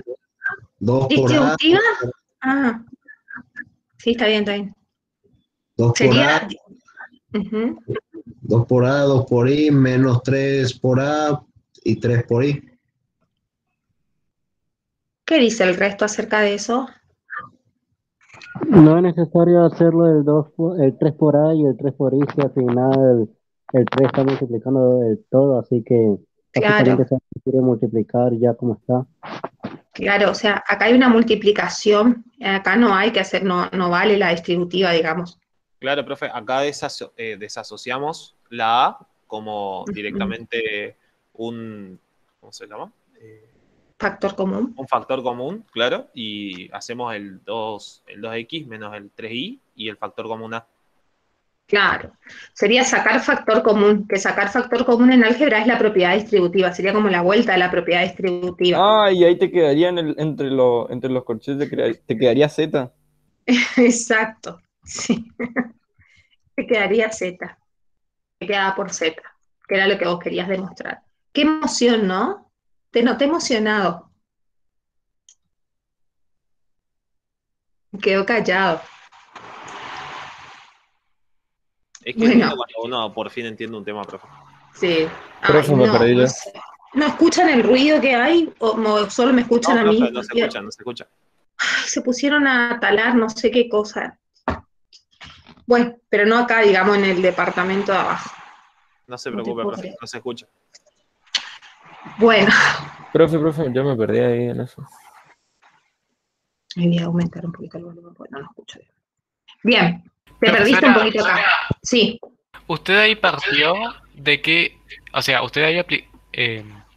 2 por A, ¿Distributiva? Ah, sí, está bien, está bien. 2 por Sería... A, 2 por A, 2 por I, menos 3 por A y 3 por I. ¿Qué dice el resto acerca de eso? No es necesario hacerlo el 3 por A y el 3 por I, si al final el 3 está multiplicando todo, así que básicamente Claro, se quiere multiplicar ya como está. claro, o sea, acá hay una multiplicación, acá no hay que hacer, no vale la distributiva, digamos. Claro, profe, acá desasociamos la A como directamente un, ¿cómo se llama? Factor común. Un factor común, claro, y hacemos el 2x menos el 3y y el factor común A. Claro, sería sacar factor común, que sacar factor común en álgebra es la propiedad distributiva, sería como la vuelta de la propiedad distributiva. Ah, y ahí te quedaría entre los corchetes, te quedaría Z. Exacto, sí, te quedaría Z, te quedaba por Z, que era lo que vos querías demostrar. Qué emoción, ¿no? Te noté emocionado, quedó callado. Es que es lindo Bueno, cuando uno por fin entiende un tema, profe. sí. Ay, Profe, me no, perdí no ya. sé. ¿No escuchan el ruido que hay o solo me escuchan No, a profe, mí? no se escucha, no se escucha. Ay, se pusieron a talar no sé qué cosa. Bueno, pero no acá, digamos, en el departamento de abajo. No se No te preocupe, puedo profe, creer. no se escucha. Bueno, Profe, yo me perdí ahí en eso. voy a aumentar un poquito el volumen porque no lo escucho bien. Bien, te perdiste un Profesora, poquito acá. Sí. usted ahí partió de que, o sea, usted ahí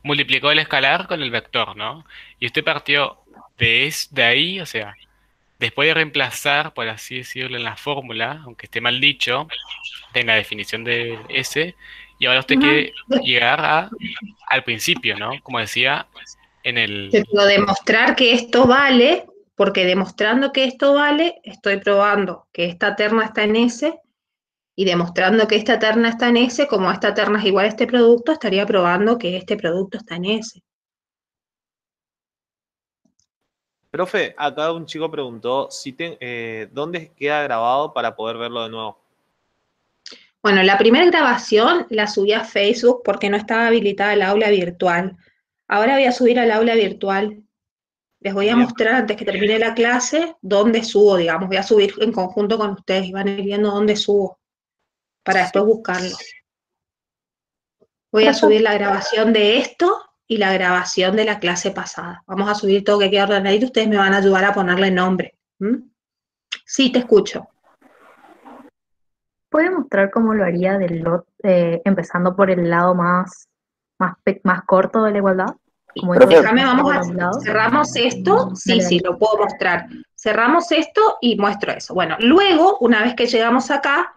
multiplicó el escalar con el vector, ¿no? Y usted partió de ahí, o sea, después de reemplazar, por así decirlo, en la fórmula, aunque esté mal dicho, en la definición de S, y ahora usted quiere llegar al principio, ¿no? Como decía en Te el... puedo demostrar que esto vale, porque demostrando que esto vale, estoy probando que esta terna está en S, y demostrando que esta terna está en S, como esta terna es igual a este producto, estaría probando que este producto está en S. Profe, acá un chico preguntó dónde queda grabado para poder verlo de nuevo. Bueno, la primera grabación la subí a Facebook porque no estaba habilitada el aula virtual. Ahora voy a subir al aula virtual. Les voy a Bien. mostrar antes que termine la clase dónde subo, digamos. Voy a subir en conjunto con ustedes y van a ir viendo dónde subo para después buscarlo. Voy a subir la grabación de esto y la grabación de la clase pasada. Vamos a subir todo que queda ordenadito y ustedes me van a ayudar a ponerle nombre. ¿Mm? Sí, te escucho. ¿Puede mostrar cómo lo haría empezando por el lado más corto de la igualdad? Como eso Profe, Déjame, vamos por a los lados. cerramos esto. Sí, Dale, sí, dale. lo puedo mostrar. Cerramos esto y muestro eso. Bueno, luego, una vez que llegamos acá,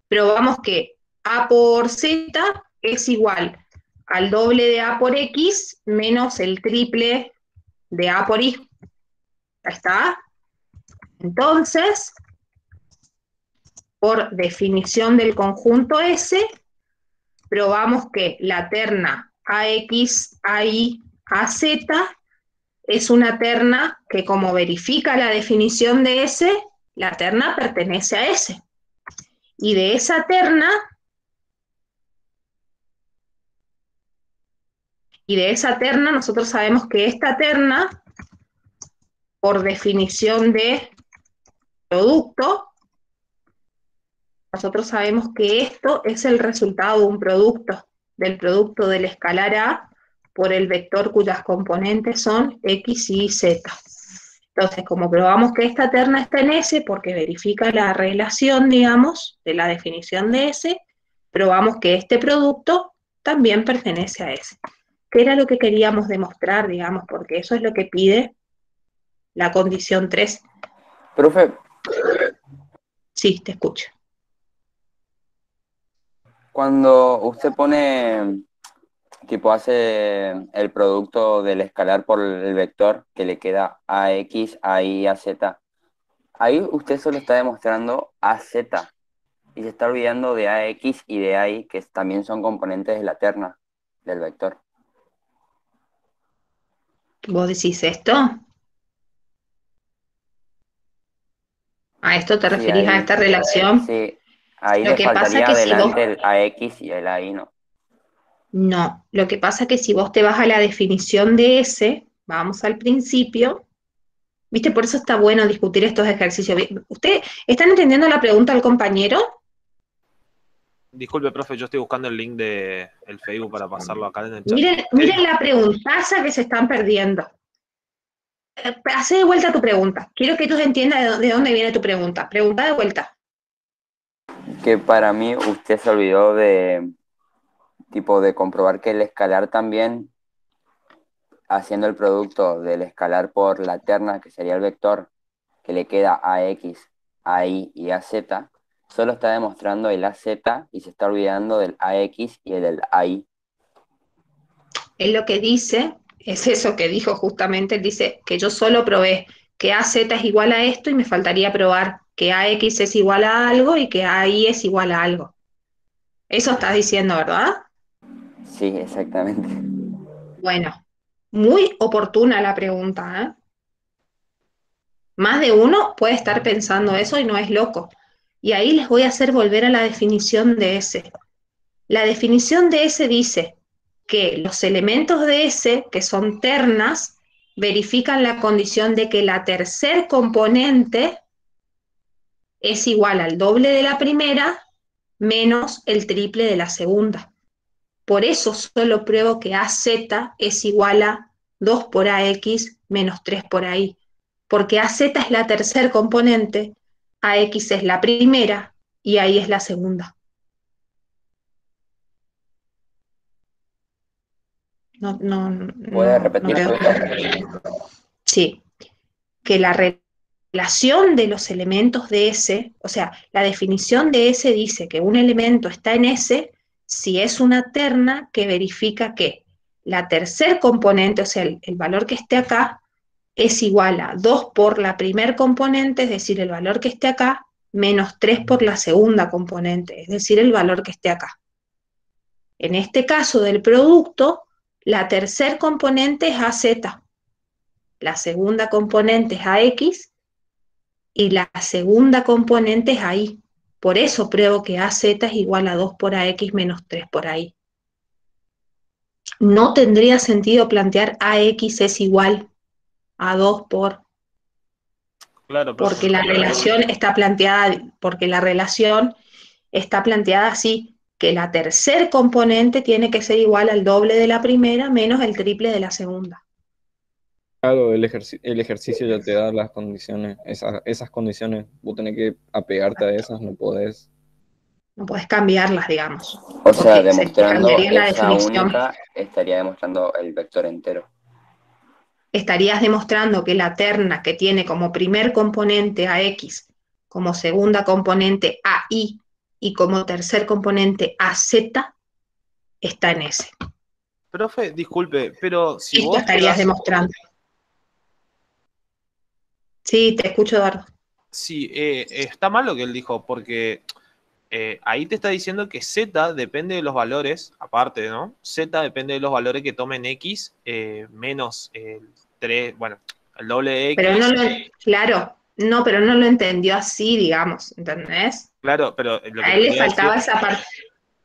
probamos que A por Z es igual al doble de A por X menos el triple de A por Y. Ahí está. Entonces, por definición del conjunto S, probamos que la terna AX, AI, AZ es una terna que, como verifica la definición de S, la terna pertenece a S. Y de esa terna nosotros sabemos que esta terna, por definición de producto, nosotros sabemos que esto es el resultado de un producto, del producto del escalar A por el vector cuyas componentes son X y Z. Entonces, como probamos que esta terna está en S, porque verifica la relación, digamos, de la definición de S, probamos que este producto también pertenece a S. ¿Qué era lo que queríamos demostrar, digamos? Porque eso es lo que pide la condición 3. Profe, Sí, te escucho. cuando usted pone, tipo hace el producto del escalar por el vector que le queda AX, AI, AZ, ahí usted solo está demostrando AZ y se está olvidando de AX y de AI, que también son componentes de la terna del vector. ¿Vos decís esto? ¿A esto te Sí, referís a ahí, esta relación? sí, ahí Lo le que pasa faltaría que si vos... adelante el AX y el AI, ¿no? No, lo que pasa que si vos te vas a la definición de S, vamos al principio, ¿viste? Por eso está bueno discutir estos ejercicios. ¿Ustedes están entendiendo la pregunta del compañero? Disculpe, profe, yo estoy buscando el link de el Facebook para pasarlo acá en el chat. Miren la preguntaza que se están perdiendo. Hacé de vuelta tu pregunta. Quiero que ellos entiendan de dónde viene tu pregunta. Pregunta de vuelta. Que para mí usted se olvidó de, tipo, de comprobar que el escalar también, haciendo el producto del escalar por la terna, que sería el vector, que le queda a X, a Y y a Z, solo está demostrando el AZ y se está olvidando del AX y el del AI. Él lo que dice es eso que dijo justamente. Él dice que yo solo probé que AZ es igual a esto y me faltaría probar que AX es igual a algo y que AI es igual a algo. Eso estás diciendo, ¿verdad? Sí, exactamente. Bueno, muy oportuna la pregunta, ¿eh? Más de uno puede estar pensando eso y no es loco. Y ahí les voy a hacer volver a la definición de S. La definición de S dice que los elementos de S, que son ternas, verifican la condición de que la tercer componente es igual al doble de la primera menos el triple de la segunda. Por eso solo pruebo que AZ es igual a 2 por AX menos 3 por AI. Porque AZ es la tercer componente, AX es la primera y AI es la segunda. ¿Puede repetir? Sí, que la relación de los elementos de S, o sea, la definición de S dice que un elemento está en S si es una terna que verifica que la tercer componente, o sea, el valor que esté acá, es igual a 2 por la primer componente, es decir, el valor que esté acá, menos 3 por la segunda componente, es decir, el valor que esté acá. En este caso del producto, la tercer componente es AZ, la segunda componente es AX y la segunda componente es AI. Por eso pruebo que AZ es igual a 2 por AX menos 3 por AI. No tendría sentido plantear AX es igual a 2 por... Claro, profe. Porque la relación está planteada así, que la tercer componente tiene que ser igual al doble de la primera menos el triple de la segunda. Claro, el ejercicio ya te da las condiciones, esas condiciones, vos tenés que apegarte a esas, no podés. No podés cambiarlas, digamos. O sea, Porque se demostrando cambiaría la esa definición. única, estaría demostrando el vector entero. Estarías demostrando que la terna que tiene como primer componente AX, como segunda componente AI y como tercer componente AZ está en S. Profe, disculpe, pero si Esto vos estarías demostrando. Sí, te escucho, Eduardo. Sí, está mal lo que él dijo, porque ahí te está diciendo que Z depende de los valores, aparte, ¿no? Z depende de los valores que tomen X menos el 3, bueno, el doble de X. Pero no lo, claro, no, pero no lo entendió así, digamos, ¿entendés? Claro, pero lo que A te él le quería faltaba decir,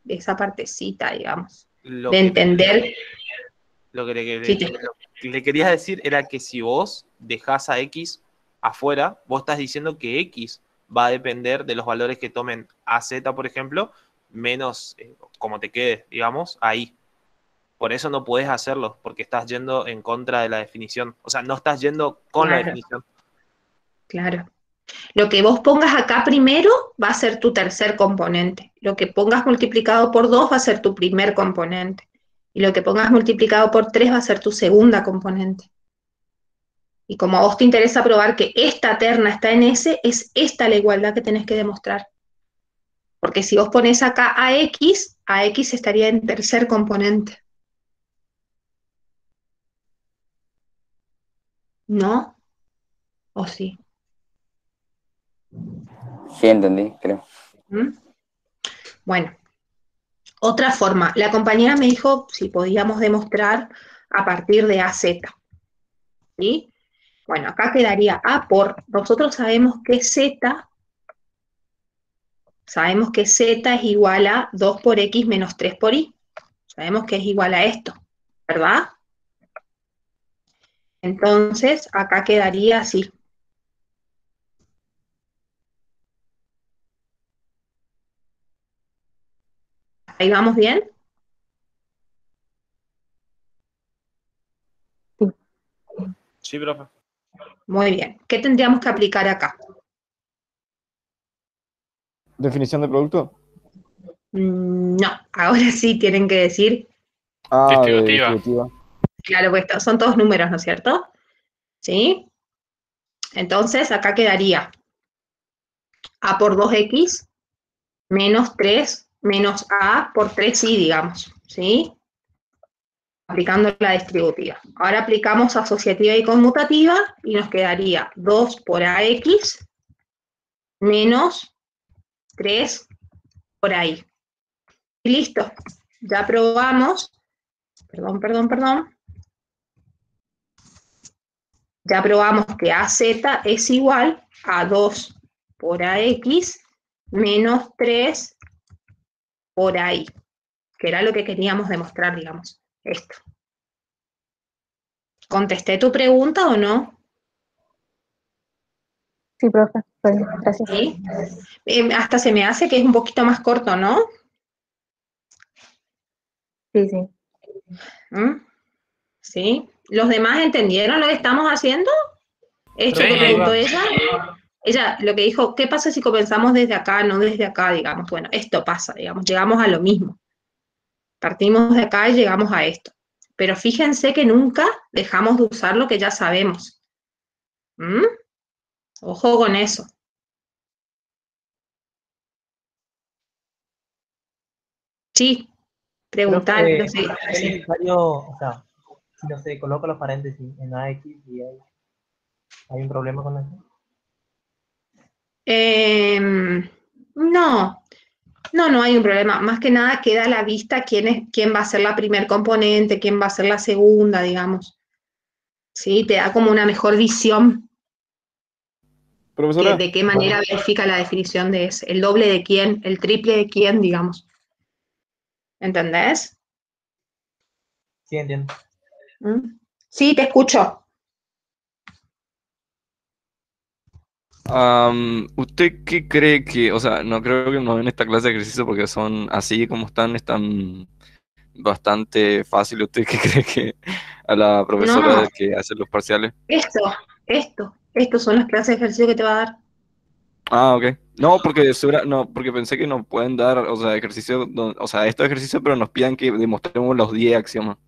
esa partecita, digamos, lo de que entender. lo que Sí, lo que le quería decir era que si vos dejás a X afuera, vos estás diciendo que X va a depender de los valores que tomen AZ, por ejemplo, menos como te quede, digamos, ahí. Por eso no puedes hacerlo, porque estás yendo en contra de la definición. O sea, no estás yendo con la Claro, definición. claro. Lo que vos pongas acá primero va a ser tu tercer componente. Lo que pongas multiplicado por 2 va a ser tu primer componente. Y lo que pongas multiplicado por 3 va a ser tu segunda componente. Y como a vos te interesa probar que esta terna está en S, es esta la igualdad que tenés que demostrar. Porque si vos pones acá AX estaría en tercer componente. ¿No? ¿O sí? Sí, entendí, creo. ¿Mm? Bueno, otra forma. La compañera me dijo si podíamos demostrar a partir de AZ. ¿Sí? Bueno, acá quedaría A por, nosotros sabemos que Z es igual a 2 por X menos 3 por Y. Sabemos que es igual a esto, ¿verdad? Entonces, acá quedaría así. ¿Ahí vamos bien? Sí, profe. Muy bien. ¿Qué tendríamos que aplicar acá? ¿Definición de producto? No, ahora sí tienen que decir, Ah, de Distributiva. distributiva. claro, pues estos son todos números, ¿no es cierto? ¿Sí? Entonces, acá quedaría A por 2X menos 3 menos A por 3Y, digamos, ¿sí? Aplicando la distributiva. Ahora aplicamos asociativa y conmutativa y nos quedaría 2 por AX menos 3 por AI. Y listo. Ya probamos. Perdón. Ya probamos que AZ es igual a 2 por AX menos 3 por ahí, que era lo que queríamos demostrar, digamos, esto. ¿Contesté tu pregunta o no? Sí, profe, gracias. ¿Sí? Hasta se me hace que es un poquito más corto, ¿no? Sí, sí. ¿Sí? ¿Los demás entendieron lo que estamos haciendo? Esto Sí. que preguntó ella. Ella lo que dijo, ¿qué pasa si comenzamos desde acá, no desde acá, digamos? Bueno, esto pasa, digamos, llegamos a lo mismo. Partimos de acá y llegamos a esto. Pero fíjense que nunca dejamos de usar lo que ya sabemos. Ojo con eso. Sí, preguntar. Profe, No sé. ¿es necesario, o sea, si no se coloca los paréntesis en AX y hay un problema con eso? No, no hay un problema. Más que nada queda a la vista quién va a ser la primer componente, quién va a ser la segunda, digamos. Sí, te da como una mejor visión Profesora. de qué manera verifica la definición de ese. El doble de quién, el triple de quién, digamos. ¿Entendés? Sí, entiendo. Sí, te escucho. ¿Usted qué cree que, o sea, no creo que nos den esta clase de ejercicio porque son así como están bastante fáciles? ¿Usted qué cree que a la No, profesora que hace los parciales? estos son las clases de ejercicio que te va a dar. Ah, ok. No, no, porque pensé que nos pueden dar, o sea, ejercicio, o sea, estos ejercicios, pero nos pidan que demostremos los 10 axiomas.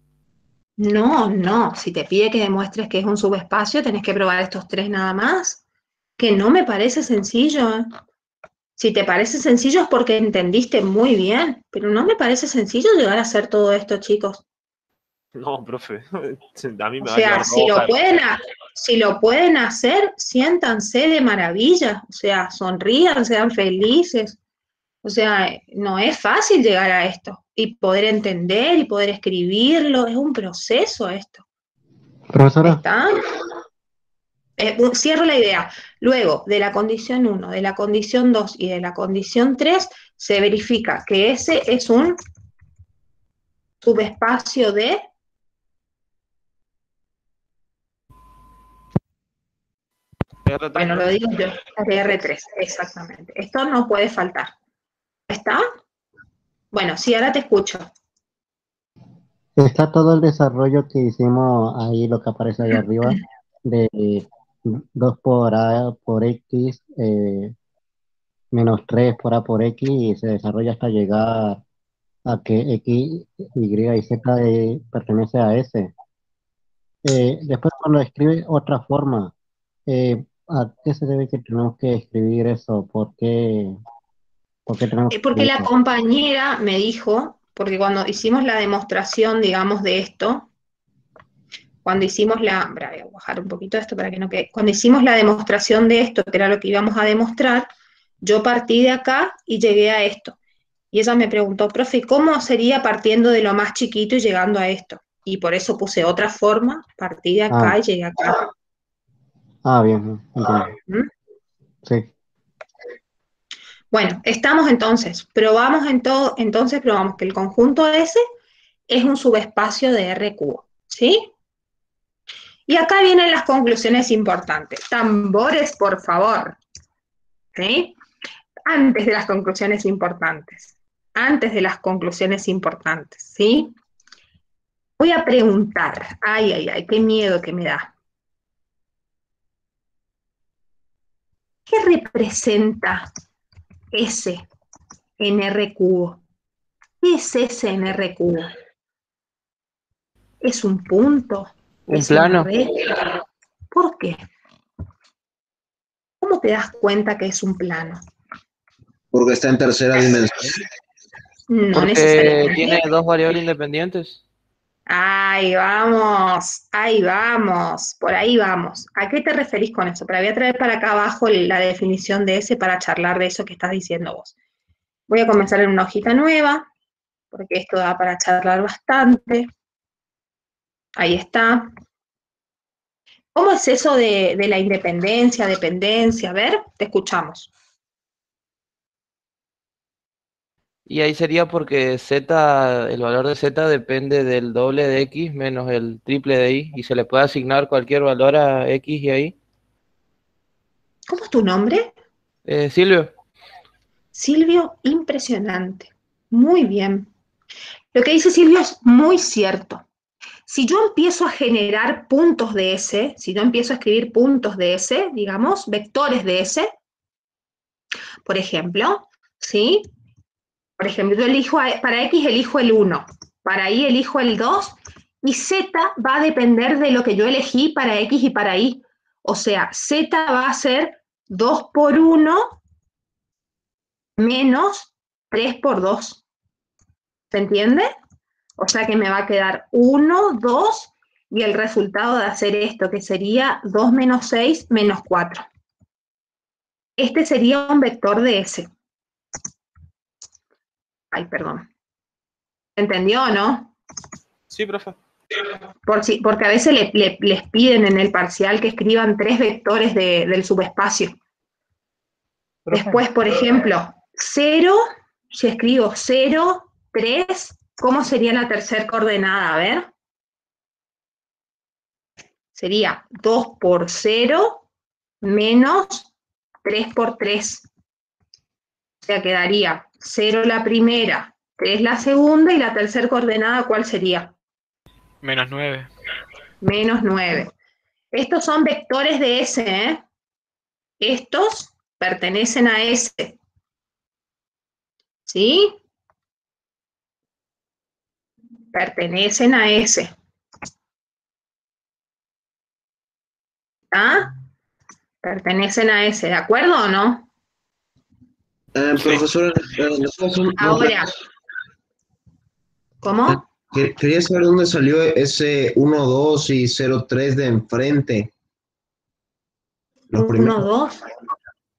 No, si te pide que demuestres que es un subespacio, tenés que probar estos 3 nada más, que no me parece sencillo. Si te parece sencillo es porque entendiste muy bien, pero no me parece sencillo llegar a hacer todo esto, chicos. No, profe, a mí O me va a sea, quedar roja. si lo pueden hacer, siéntanse de maravilla, o sea, sonrían, sean felices. O sea, no es fácil llegar a esto y poder entender y poder escribirlo, es un proceso esto. Profesora, ¿Está? Cierro la idea. Luego, de la condición 1, de la condición 2 y de la condición 3, se verifica que ese es un subespacio de... R3, Bueno, lo profe. digo yo, de R3, exactamente. Esto no puede faltar. ¿Está? Bueno, sí, ahora te escucho. está todo el desarrollo que hicimos ahí, lo que aparece ahí arriba, de 2 por A por X, menos 3 por A por X, y se desarrolla hasta llegar a que X, Y y Z pertenece a S. Después cuando escribe otra forma, ¿a qué se debe que tenemos que escribir eso? ¿Por qué tenemos que Porque la escribirlo? compañera me dijo, porque cuando hicimos la demostración, digamos, de esto, cuando hicimos voy a bajar un poquito esto para que no quede, cuando hicimos la demostración de esto, que era lo que íbamos a demostrar, yo partí de acá y llegué a esto. Y ella me preguntó, profe, ¿cómo sería partiendo de lo más chiquito y llegando a esto? Y por eso puse otra forma, partí de Ah, acá y llegué acá. bien, entiendo. ¿Mm? Sí. Bueno, estamos entonces, entonces probamos que el conjunto S es un subespacio de R cubo, ¿sí? Y acá vienen las conclusiones importantes. Tambores, por favor. ¿Sí? Antes de las conclusiones importantes. Antes de las conclusiones importantes, ¿sí? Voy a preguntar. Ay, qué miedo que me da. ¿Qué representa S en R cubo? ¿Qué es S en R cubo? ¿Es un punto? Un ¿Es una plano. recta? ¿Por qué? ¿Cómo te das cuenta que es un plano? Porque está en tercera dimensión. No Porque tiene necesariamente. dos variables independientes. Ahí vamos, por ahí vamos. ¿A qué te referís con eso? Pero voy a traer para acá abajo la definición de ese para charlar de eso que estás diciendo vos. Voy a comenzar en una hojita nueva, porque esto da para charlar bastante. Ahí está. ¿Cómo es eso de la independencia, dependencia? A ver, te escuchamos. Y ahí sería porque Z, el valor de Z depende del doble de X menos el triple de Y, y se le puede asignar cualquier valor a X y a Y. ¿Cómo es tu nombre? Silvio, Silvio, impresionante. Muy bien. Lo que dice Silvio es muy cierto. Si yo empiezo a generar puntos de S, si yo empiezo a escribir puntos de S, digamos, vectores de S, por ejemplo, ¿sí? Por ejemplo, yo elijo, para X elijo el 1, para Y elijo el 2, y Z va a depender de lo que yo elegí para X y para Y. O sea, Z va a ser 2 por 1 menos 3 por 2. ¿Se entiende? O sea que me va a quedar 1, 2, y el resultado de hacer esto, que sería 2 menos 6 menos 4. Este sería un vector de S. Ay, perdón. ¿Entendió o no? Sí, profe. Porque a veces les piden en el parcial que escriban 3 vectores del subespacio. Profe, Después, por ejemplo, 0, si escribo 0, 3, ¿cómo sería la tercera coordenada? A ver. Sería 2 por 0 menos 3 por 3. O sea, quedaría 0 la primera, 3 la segunda, y la tercera coordenada, ¿cuál sería? Menos 9. Menos 9. Estos son vectores de S, ¿eh? Estos pertenecen a S. ¿Sí? Pertenecen a S. ¿Ah? Pertenecen a S, ¿de acuerdo o no? Profesora, Ahora, ¿cómo? quería saber dónde salió ese 1, 2 y 0, 3 de enfrente. Los 1, primeros. 2.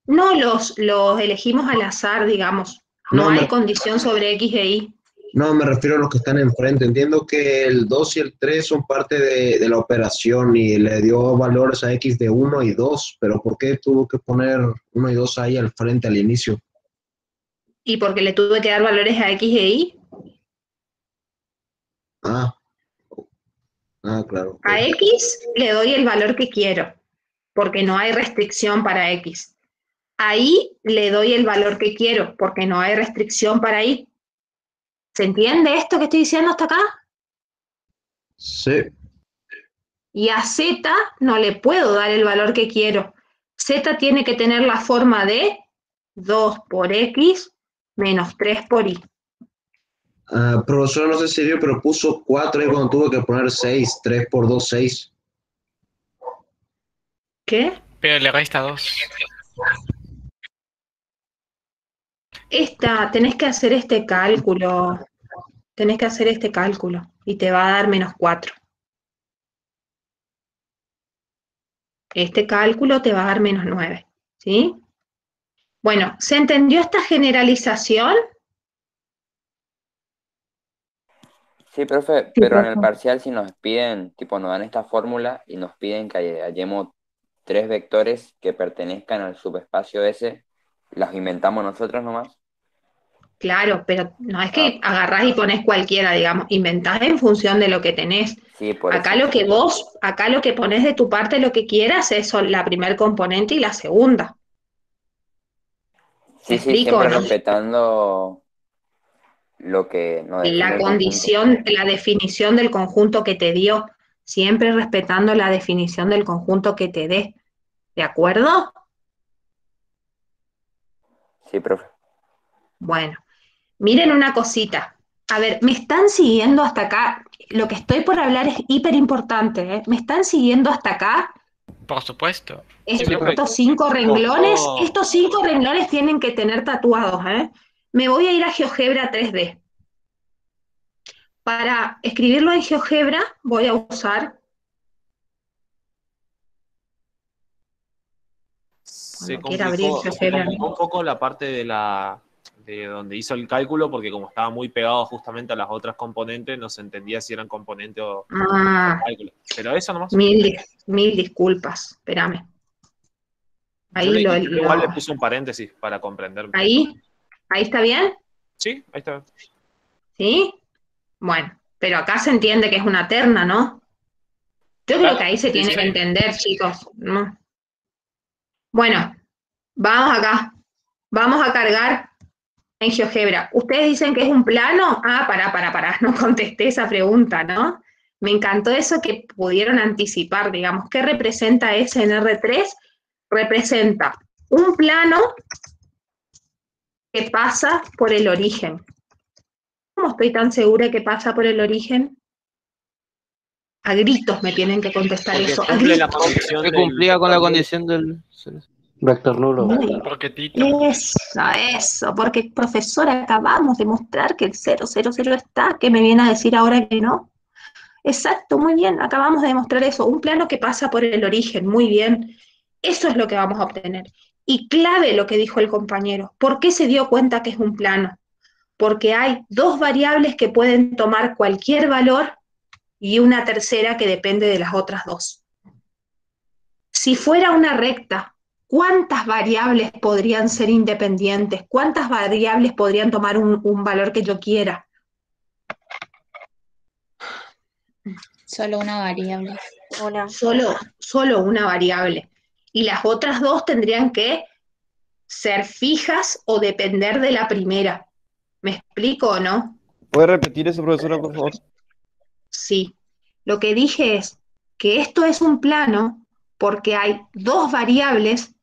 No, los elegimos al azar, digamos. No No, hay condición sobre X e Y. no, me refiero a los que están enfrente. Entiendo que el 2 y el 3 son parte de la operación y le dio valores a X de 1 y 2, pero ¿por qué tuvo que poner 1 y 2 ahí al frente al inicio? Y porque le tuve que dar valores a X e Y. Ah, claro. Ok. A X le doy el valor que quiero, porque no hay restricción para X. A Y le doy el valor que quiero, porque no hay restricción para Y. ¿Se entiende esto que estoy diciendo hasta acá? Sí. Y a Z no le puedo dar el valor que quiero. Z tiene que tener la forma de 2 por X menos 3 por Y. Profesor, no sé si vio, pero puso 4 ahí cuando tuvo que poner 6, 3 por 2, 6. ¿Qué? Pero le resta 2. Tenés que hacer este cálculo. Tenés que hacer este cálculo y te va a dar menos 4. Este cálculo te va a dar menos 9. ¿Sí? Bueno, ¿se entendió esta generalización? Sí, profe, Sí, pero en el profe. parcial si nos piden, tipo nos dan esta fórmula y nos piden que hallemos 3 vectores que pertenezcan al subespacio S, ¿las inventamos nosotros nomás? Claro, pero no es Ah, que agarrás y pones cualquiera, digamos, inventás en función de lo que tenés. sí, por Acá eso. acá lo que pones de tu parte, lo que quieras, es la primer componente y la segunda. ¿Me Sí, sí, explico o siempre no? respetando lo que nos define La el conjunto. condición, la definición del conjunto que te dio, siempre respetando la definición del conjunto que te dé. ¿De acuerdo? Sí, profe. Bueno, miren una cosita. A ver, ¿me están siguiendo hasta acá? Lo que estoy por hablar es hiper importante, ¿eh? ¿Me están siguiendo hasta acá? Por supuesto. Sí, profe. Estos 5 renglones, estos 5 renglones tienen que tener tatuados, ¿eh? Me voy a ir a GeoGebra 3D. Para escribirlo en GeoGebra voy a usar, Se quiero abrir GeoGebra. complicó un poco la parte de donde hizo el cálculo, porque como estaba muy pegado justamente a las otras componentes, no se entendía si eran componentes o cálculo. Pero eso nomás. Mil disculpas, espérame. Ahí Igual le puse un paréntesis para comprender. ahí está bien. Sí, ahí está. ¿Sí? Bueno, pero acá se entiende que es una terna, ¿no? Yo creo que ahí se Sí, tiene sí. que entender, chicos, ¿no? Bueno, vamos acá. Vamos a cargar en GeoGebra. ¿Ustedes dicen que es un plano? Ah, pará, no contesté esa pregunta, ¿no? Me encantó eso que pudieron anticipar, digamos. ¿Qué representa ese en R3? Representa un plano que pasa por el origen. ¿Cómo estoy tan segura que pasa por el origen? A gritos me tienen que contestar Porque eso, a cumple la gritos. condición Que del cumplía con la vector nulo. condición del... Vector nulo. Muy Porque Tito. eso, porque profesora, acabamos de mostrar que el 0, 0, 0 está, que me viene a decir ahora que no. Exacto, muy bien, acabamos de demostrar eso, un plano que pasa por el origen, muy bien. Eso es lo que vamos a obtener. Y clave lo que dijo el compañero, ¿por qué se dio cuenta que es un plano? Porque hay dos variables que pueden tomar cualquier valor y una tercera que depende de las otras dos. Si fuera una recta, ¿cuántas variables podrían ser independientes? ¿Cuántas variables podrían tomar un valor que yo quiera? Solo una variable. Solo una variable. Y las otras dos tendrían que ser fijas o depender de la primera. ¿Me explico o no? ¿Puede repetir eso, profesora, por favor? Sí. Lo que dije es que esto es un plano porque hay dos variables,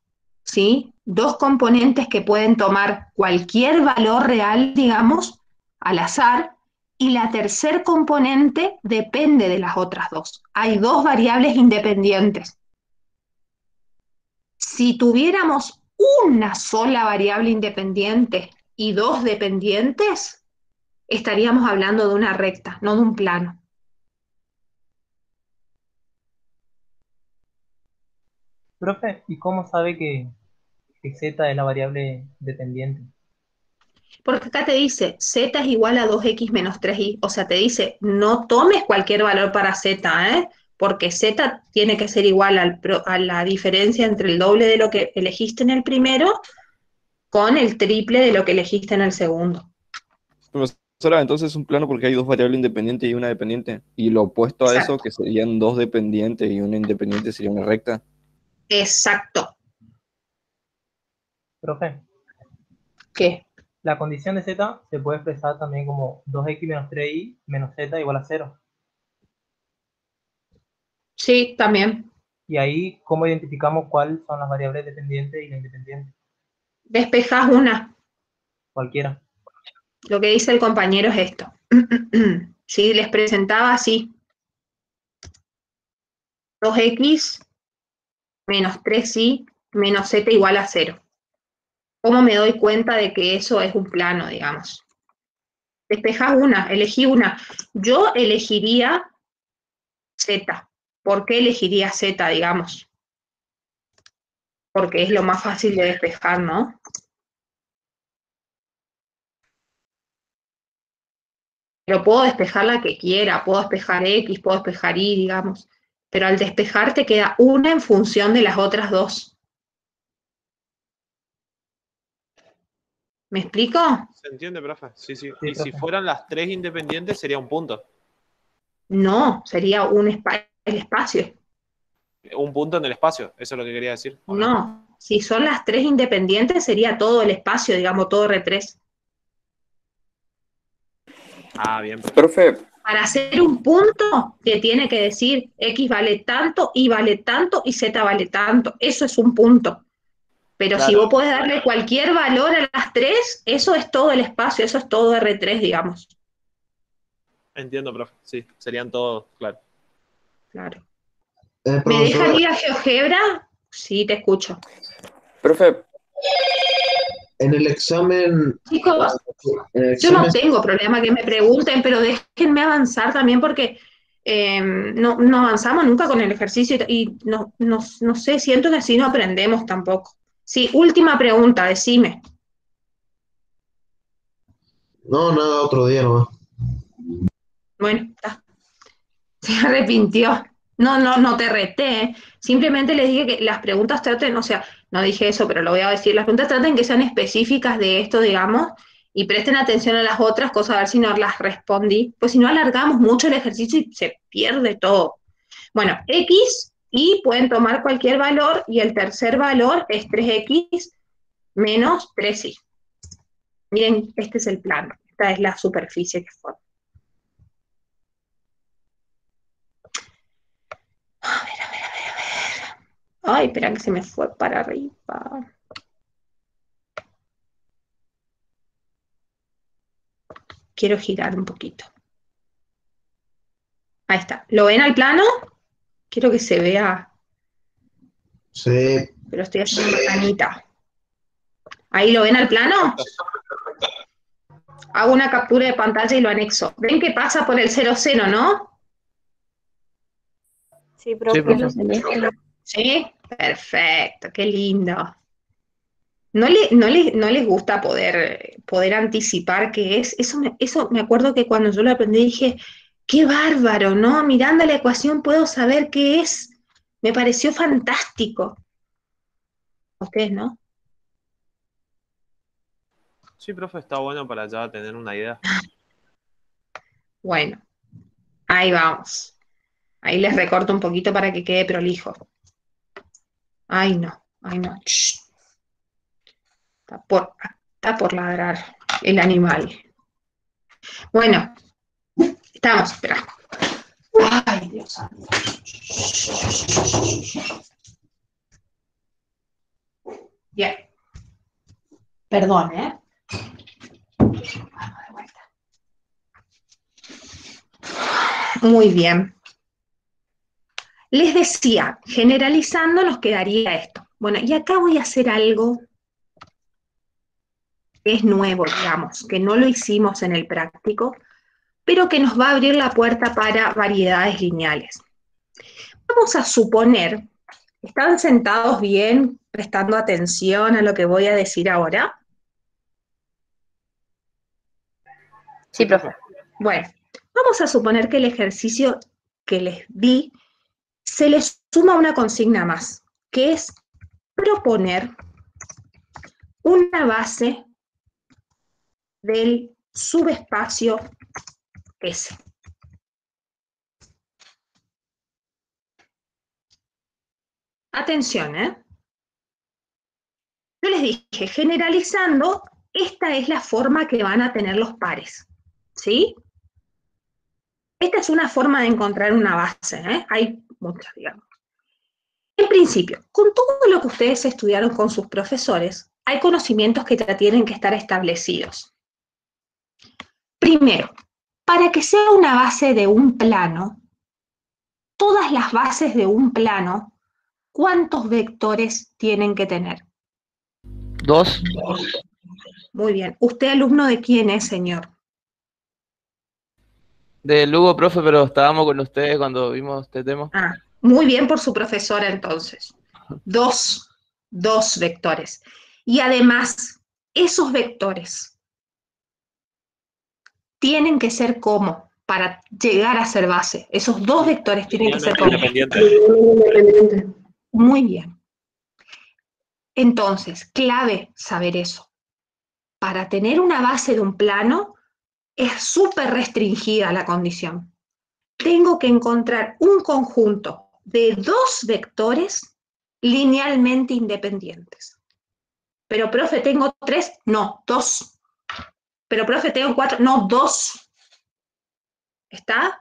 ¿sí? Dos componentes que pueden tomar cualquier valor real, digamos, al azar, y la tercer componente depende de las otras dos. Hay dos variables independientes. Si tuviéramos una sola variable independiente y dos dependientes, estaríamos hablando de una recta, no de un plano. Profe, ¿y cómo sabe que Z es la variable dependiente? Porque acá te dice z es igual a 2x menos 3y. O sea, te dice, no tomes cualquier valor para z, ¿eh? Porque z tiene que ser igual a la diferencia entre el doble de lo que elegiste en el primero con el triple de lo que elegiste en el segundo. Profesora, entonces es un plano porque hay dos variables independientes y una dependiente. Y lo opuesto a eso, Exacto. que serían dos dependientes y una independiente, sería una recta. Exacto. Profe, ¿Qué? la condición de Z se puede expresar también como 2x menos 3y menos Z igual a 0. Sí, también. Y ahí, ¿cómo identificamos cuáles son las variables dependientes y la independiente? Despejás una. Cualquiera. Lo que dice el compañero es esto. Si les presentaba así. 2x menos 3y menos z igual a 0. ¿Cómo me doy cuenta de que eso es un plano, digamos? Despejás una, elegí una. Yo elegiría z. ¿Por qué elegiría z, digamos? Porque es lo más fácil de despejar, ¿no? Pero puedo despejar la que quiera, puedo despejar x, puedo despejar y, digamos. Pero al despejar te queda una en función de las otras dos. ¿Me explico? ¿Se entiende, profe? Sí, sí. Sí, Y si profe. fueran las tres independientes, sería un punto. No, sería el espacio. Un punto en el espacio, eso es lo que quería decir. ¿O no? No, si son las tres independientes sería todo el espacio, digamos, todo R3. Ah, bien. Profe, Para hacer un punto, te tiene que decir X vale tanto, Y vale tanto y Z vale tanto. Eso es un punto. Pero si Claro. vos podés darle cualquier valor a las tres, eso es todo el espacio, eso es todo R3, digamos. Entiendo, profe. Sí, serían todos, claro. Claro. ¿Me Profesora, dejan ir a GeoGebra? Sí, te escucho. profe, en el examen, Chicos, en el yo no examen, tengo problema que me pregunten, pero déjenme avanzar también porque no avanzamos nunca con el ejercicio y no sé, siento que así no aprendemos tampoco. Sí, última pregunta, decime. no, nada, otro día nomás. Bueno, está. Se arrepintió. No te reté, ¿eh? Simplemente les dije que las preguntas traten, o sea, no dije eso, pero lo voy a decir, las preguntas traten que sean específicas de esto, digamos, Y presten atención a las otras cosas, a ver si no las respondí, pues si no alargamos mucho el ejercicio y se pierde todo. Bueno, X, y pueden tomar cualquier valor, y el tercer valor es 3X menos 3Y. Miren, este es el plano, esta es la superficie que forma. A ver. Ay, espera que se me fue para arriba. Quiero girar un poquito. Ahí está. ¿Lo ven al plano? Quiero que se vea. Sí. Pero estoy haciendo una manita. ¿Ahí lo ven al plano? Hago una captura de pantalla y lo anexo. ¿Ven que pasa por el 0, 0, no? Sí, profe. ¿Sí? Perfecto, qué lindo. ¿No les gusta poder anticipar qué es? Eso me acuerdo que cuando yo lo aprendí dije, qué bárbaro, ¿no? Mirando la ecuación puedo saber qué es. Me pareció fantástico. ¿A ustedes no? Sí, profe, está bueno para ya tener una idea. Bueno, ahí vamos. Ahí les recorto un poquito para que quede prolijo. Ay, no. Shh. Está por ladrar el animal. Bueno, estamos, espera. Ay, Dios santo. Bien. Perdón, ¿eh? Vamos de vuelta. Muy bien. Les decía, generalizando nos quedaría esto. Bueno, y acá voy a hacer algo que es nuevo, digamos, que no lo hicimos en el práctico, pero que nos va a abrir la puerta para variedades lineales. Vamos a suponer, ¿están sentados bien, prestando atención a lo que voy a decir ahora? Sí, profe. Bueno, vamos a suponer que el ejercicio que les di se les suma una consigna más, que es proponer una base del subespacio S. Atención, ¿eh? Yo les dije, generalizando, esta es la forma que van a tener los pares, ¿sí? Esta es una forma de encontrar una base, ¿eh? Hay muchas, digamos. En principio, con todo lo que ustedes estudiaron con sus profesores, hay conocimientos que ya tienen que estar establecidos. Primero, para que sea una base de un plano, todas las bases de un plano, ¿cuántos vectores tienen que tener? 2. Muy bien. ¿Usted alumno de quién es, señor? De Lugo, profe, pero estábamos con ustedes cuando vimos este tema. Ah, muy bien por su profesora entonces. Dos vectores. Y además, esos vectores tienen que ser como para llegar a ser base. Esos dos vectores tienen que ser como. Independiente. Muy bien. Entonces, clave saber eso. Para tener una base de un plano, es súper restringida la condición. Tengo que encontrar un conjunto de dos vectores linealmente independientes. Pero, profe, ¿tengo 3? No, 2. Pero, profe, ¿tengo 4? No, 2. ¿Está?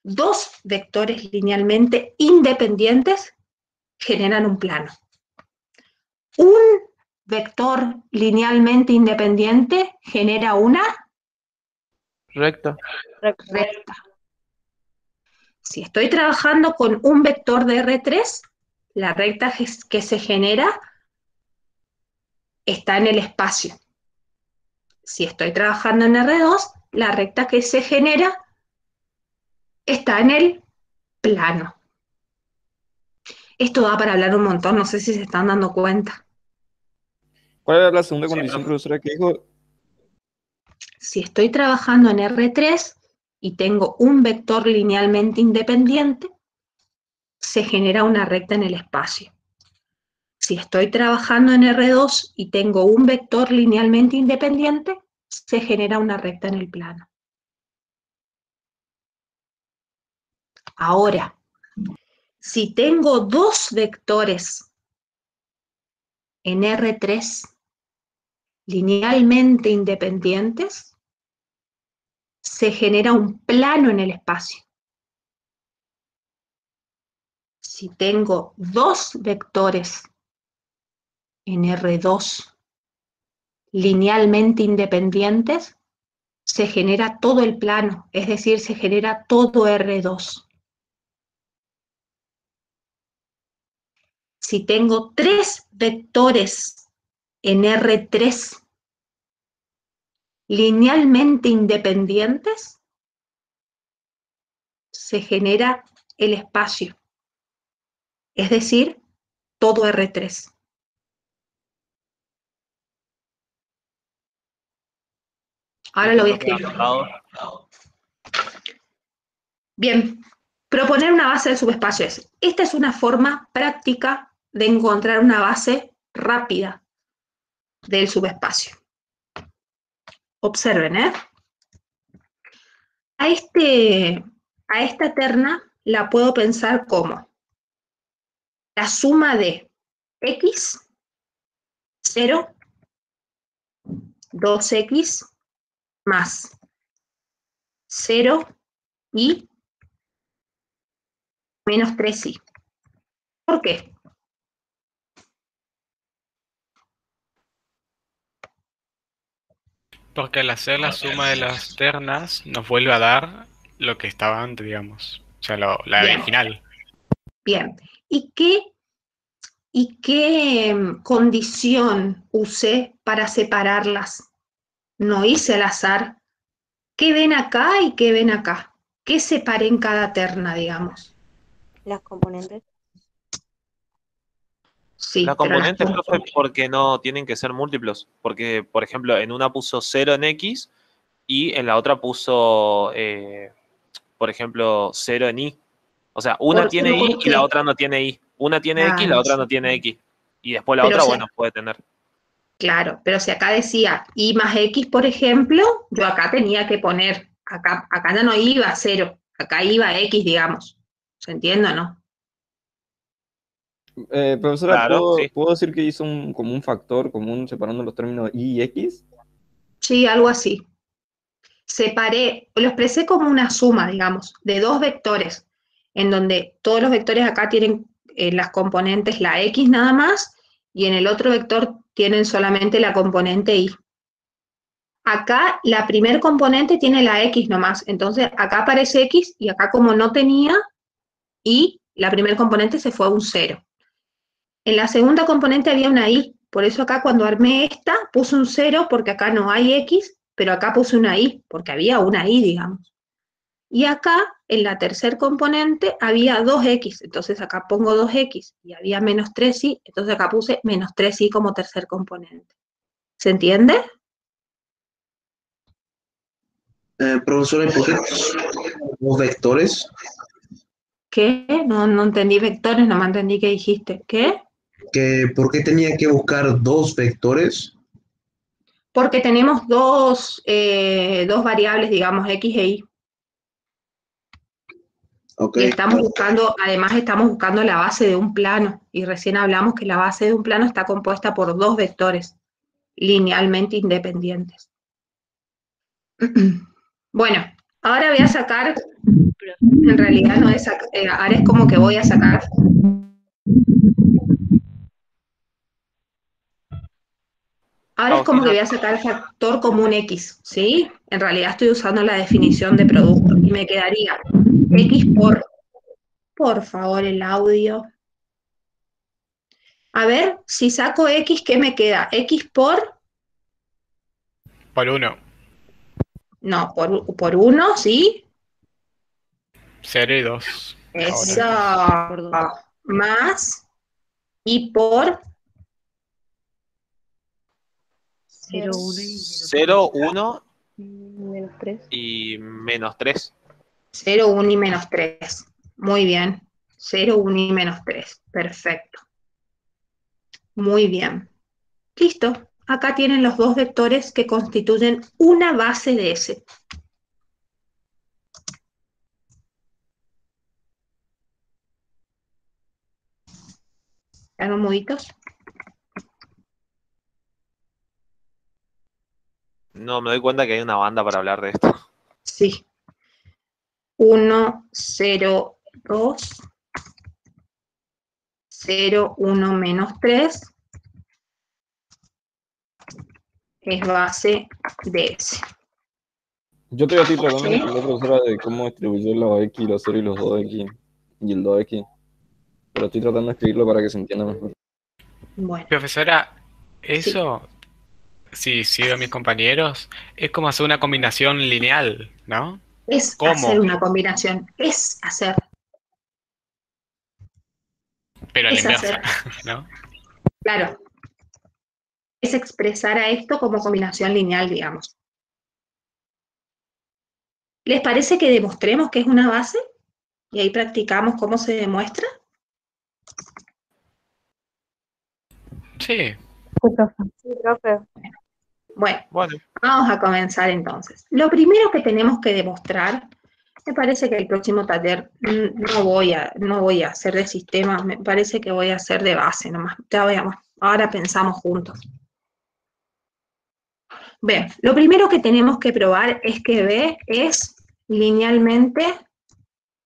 2 vectores linealmente independientes generan un plano. Un vector linealmente independiente genera una Recta. recta. Si estoy trabajando con un vector de R3, la recta que se genera está en el espacio. Si estoy trabajando en R2, la recta que se genera está en el plano. Esto da para hablar un montón, no sé si se están dando cuenta. ¿Cuál era la segunda condición, profesora, que dijo? Si estoy trabajando en R3 y tengo un vector linealmente independiente, se genera una recta en el espacio. Si estoy trabajando en R2 y tengo un vector linealmente independiente, se genera una recta en el plano. Ahora, si tengo dos vectores en R3 linealmente independientes, se genera un plano en el espacio. Si tengo dos vectores en R2 linealmente independientes, se genera todo el plano, es decir, se genera todo R2. Si tengo tres vectores en R3 linealmente independientes, se genera el espacio, es decir, todo R3. Ahora lo voy a escribir. Bien, proponer una base de subespacios. Esta es una forma práctica de encontrar una base rápida del subespacio. Observen, ¿eh? A esta terna la puedo pensar como la suma de x, 0, 2x, más 0 y menos 3y. ¿Por qué? Porque al hacer la suma de las ternas nos vuelve a dar lo que estaba antes, digamos. O sea, la Bien. original. Bien. ¿Y qué condición usé para separarlas? No hice al azar. ¿Qué ven acá y qué ven acá? ¿Qué separé en cada terna, digamos? Las componentes. Sí, Las pero componentes, profe, porque no tienen que ser múltiplos. Porque, por ejemplo, en una puso 0 en X y en la otra puso, por ejemplo, 0 en Y. O sea, una ¿Por qué? tiene Y ¿Por y la qué? otra no tiene Y. Una tiene X y la Claro, otra no tiene X. Y después la pero otra, si, bueno, puede tener. claro, pero si acá decía y más x, por ejemplo, yo acá tenía que poner, acá ya no iba 0, acá iba x, digamos. ¿Se entiende o no? Profesora, Claro, sí. ¿puedo decir que hizo como un factor común separando los términos y y x? Sí, algo así. Separé, lo expresé como una suma, digamos, de dos vectores, en donde todos los vectores acá tienen las componentes la x nada más, y en el otro vector tienen solamente la componente y. Acá la primer componente tiene la x nomás, entonces acá aparece x y acá como no tenía y, la primer componente se fue a un 0. En la segunda componente había una y, por eso acá cuando armé esta puse un 0 porque acá no hay x, pero acá puse una y, porque había una y, digamos. Y acá, en la tercer componente, había 2x, entonces acá pongo 2x, y había menos 3y, entonces acá puse menos 3y como tercer componente. ¿Se entiende? Profesora, ¿y por qué dos vectores? ¿Qué? No entendí vectores, no me entendí qué dijiste. ¿Qué? ¿Por qué tenía que buscar dos vectores? Porque tenemos dos variables, digamos, x e y. Okay. Y estamos buscando, además estamos buscando la base de un plano, y recién hablamos que la base de un plano está compuesta por dos vectores linealmente independientes. Bueno, ahora voy a sacar, en realidad no es, ahora es como que voy a sacar, ahora es como que voy a sacar el factor común x, ¿sí? En realidad estoy usando la definición de producto, y me quedaría x por favor, el audio. A ver, si saco x, ¿qué me queda? X por... Por 1. No, por 1, ¿sí? 0 y 2. Eso. Ahora. Más. Y por... 0, 0, 1 menos 3. y menos 3. 0, 1 y menos 3. Muy bien. 0, 1 y menos 3. Perfecto. Muy bien. Listo. acá tienen los dos vectores que constituyen una base de S. ¿Están muditos? No, me doy cuenta que hay una banda para hablar de esto. Sí. 1, 0, 2, 0, 1, menos 3 es base de S. Yo todavía estoy tratando de ¿Sí? explicar, profesora, de cómo distribuir los X, los 0 y los 2X y el 2X. Pero estoy tratando de escribirlo para que se entienda mejor. Bueno, Profesora, sí. eso, si sigo a mis compañeros, es como hacer una combinación lineal, ¿no? Es ¿Cómo? hacer una combinación, es hacer, Pero a la es inversa, hacer. ¿no? Claro, es expresar a esto como combinación lineal, digamos. ¿Les parece que demostremos que es una base? Y ahí practicamos cómo se demuestra. Sí. Sí, profe. Bueno, Bueno, vamos a comenzar entonces. Lo primero que tenemos que demostrar, me parece que el próximo taller no voy a hacer de sistema, me parece que voy a hacer de base nomás. Ya veamos, ahora pensamos juntos. Bien, lo primero que tenemos que probar es que B es linealmente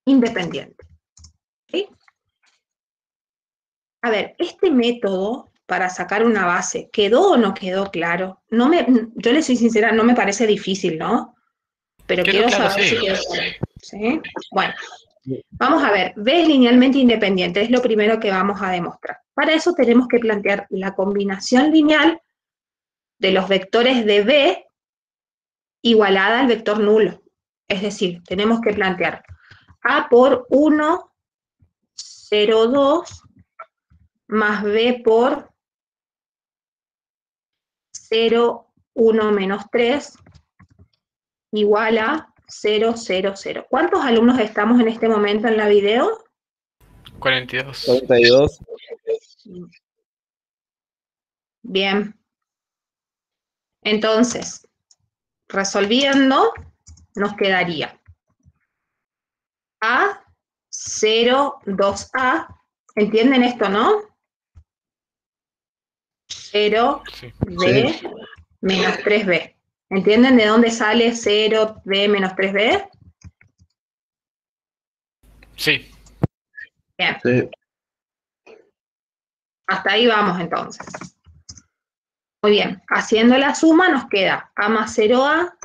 independiente. ¿Sí? A ver, este método para sacar una base, ¿quedó o no quedó claro? Yo le soy sincera, no me parece difícil, ¿no? Pero Quedó quiero claro, saber sí. si quedó claro. ¿Sí? Bueno, vamos a ver, B es linealmente independiente, es lo primero que vamos a demostrar. Para eso tenemos que plantear la combinación lineal de los vectores de B igualada al vector nulo. Es decir, tenemos que plantear A por 1, 0, 2, más B por 0, 1, menos 3, igual a 0, 0, 0. ¿Cuántos alumnos estamos en este momento en la video? 42. 42. Bien. Entonces, resolviendo, nos quedaría A, 0, 2A. ¿Entienden esto, no? 0, Sí. B, Sí. menos 3B. ¿Entienden de dónde sale 0B menos 3B? Sí. Bien, Sí. hasta ahí vamos entonces. Muy bien, haciendo la suma nos queda A más 0A,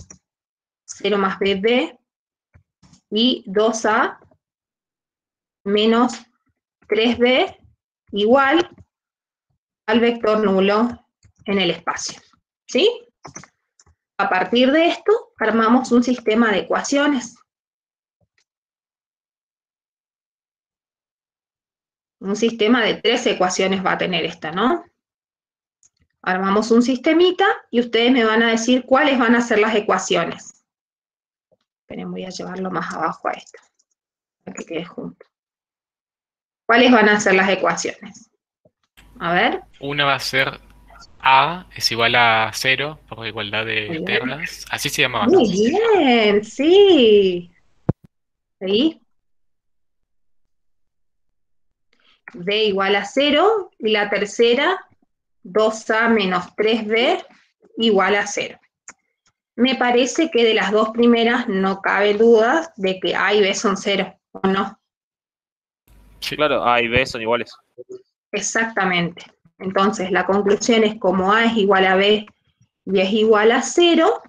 0 más BB y 2A menos 3B igual al vector nulo en el espacio. ¿Sí? A partir de esto, armamos un sistema de ecuaciones. Un sistema de 3 ecuaciones va a tener esta, ¿no? Armamos un sistemita y ustedes me van a decir cuáles van a ser las ecuaciones. Esperen, voy a llevarlo más abajo a esto, para que quede junto. ¿Cuáles van a ser las ecuaciones? A ver. Una va a ser A es igual a 0 por igualdad de Muy bien. ternas. Así se llamaba, ¿no? Muy bien, sí. ¿Sí? B igual a 0 y la tercera, 2A menos 3B igual a 0. Me parece que de las dos primeras no cabe duda de que A y B son 0, ¿o no? Sí. claro, A y B son iguales. Exactamente. Entonces, la conclusión es como A es igual a B y es igual a 0,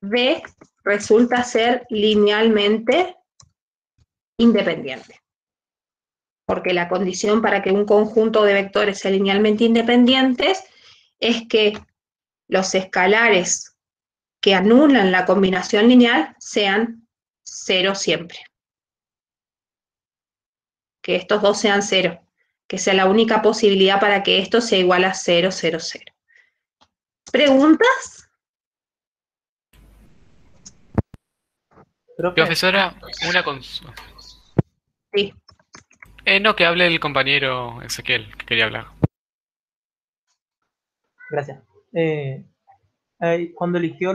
B resulta ser linealmente independiente. Porque la condición para que un conjunto de vectores sea linealmente independientes es que los escalares que anulan la combinación lineal sean 0 siempre. Que estos dos sean 0. Que sea la única posibilidad para que esto sea igual a 0, 0, 0. ¿Preguntas? Profe, Profesora, una consulta. Sí. No, que hable el compañero Ezequiel, que quería hablar. gracias. Eh, cuando eligió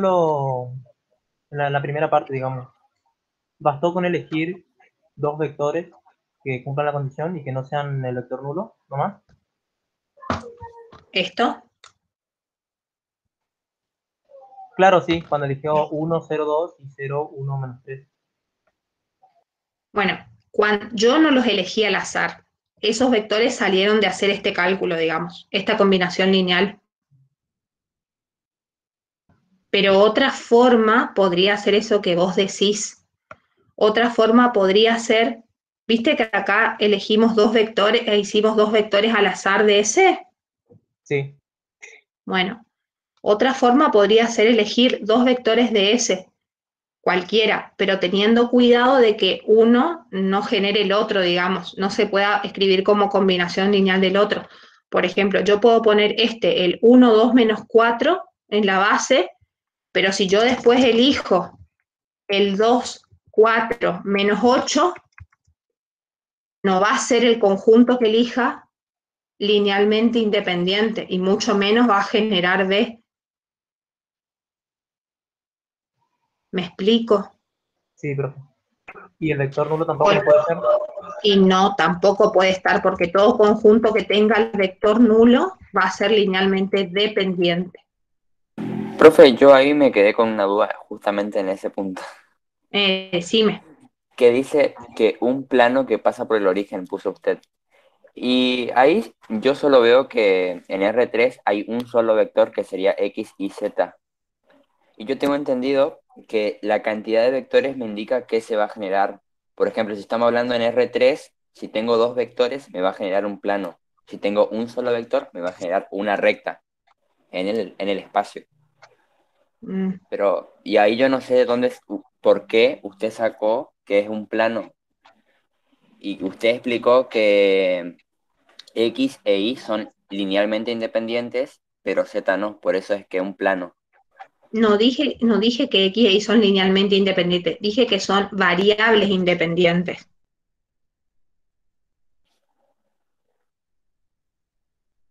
la primera parte, digamos, bastó con elegir dos vectores que cumplan la condición y que no sean el vector nulo, nomás. ¿Esto? Claro, sí, cuando eligió 1, 0, 2 y 0, 1, menos 3. Bueno, yo no los elegí al azar. Esos vectores salieron de hacer este cálculo, digamos, esta combinación lineal. Pero otra forma podría ser eso que vos decís. Otra forma podría ser, viste que acá elegimos dos vectores, hicimos dos vectores al azar de ese. Sí. Bueno, otra forma podría ser elegir dos vectores de ese, cualquiera, pero teniendo cuidado de que uno no genere el otro, digamos, no se pueda escribir como combinación lineal del otro. Por ejemplo, yo puedo poner el 1, 2, menos 4 en la base, pero si yo después elijo el 2, 4, menos 8, no va a ser el conjunto que elija linealmente independiente y mucho menos va a generar B. ¿Me explico? Sí, profe. ¿Y el vector nulo tampoco lo puede ser? Y no, tampoco puede estar porque todo conjunto que tenga el vector nulo va a ser linealmente dependiente. Profe, yo ahí me quedé con una duda justamente en ese punto. Decime. Que dice que un plano que pasa por el origen, puso usted. Y ahí yo solo veo que en R3 hay un solo vector que sería X y Z. Y yo tengo entendido que la cantidad de vectores me indica qué se va a generar. Por ejemplo, si estamos hablando en R3, si tengo dos vectores, me va a generar un plano. Si tengo un solo vector, me va a generar una recta en el espacio. Pero, y ahí yo no sé por qué usted sacó que es un plano. Y usted explicó que X e Y son linealmente independientes, pero Z no, por eso es que es un plano. No dije que X y Y son linealmente independientes, dije que son variables independientes.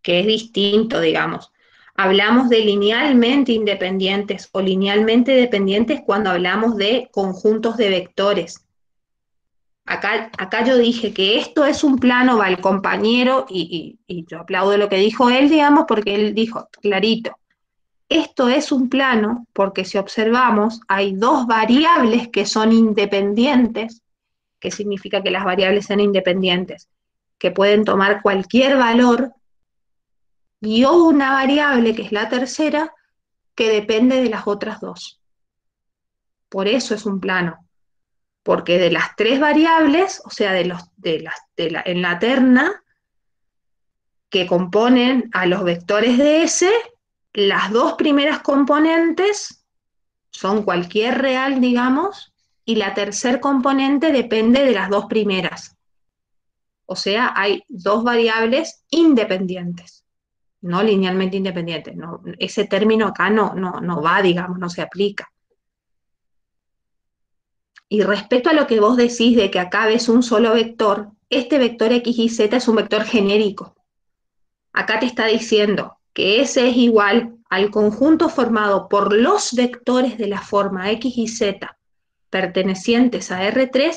Que es distinto, digamos. Hablamos de linealmente independientes o linealmente dependientes cuando hablamos de conjuntos de vectores. Acá yo dije que esto es un plano, va el compañero, y yo aplaudo lo que dijo él, digamos, porque él dijo clarito, esto es un plano porque si observamos hay dos variables que son independientes, que significa que las variables sean independientes, que pueden tomar cualquier valor, y una variable, que es la tercera, que depende de las otras dos. Por eso es un plano, porque de las tres variables, o sea, en la terna que componen a los vectores de S, las dos primeras componentes son cualquier real, digamos, y la tercer componente depende de las dos primeras. O sea, hay dos variables independientes. No linealmente independiente. No, ese término acá no va, digamos, no se aplica. Y respecto a lo que vos decís de que acá ves un solo vector, este vector X y Z es un vector genérico. Acá te está diciendo que ese es igual al conjunto formado por los vectores de la forma X y Z pertenecientes a R3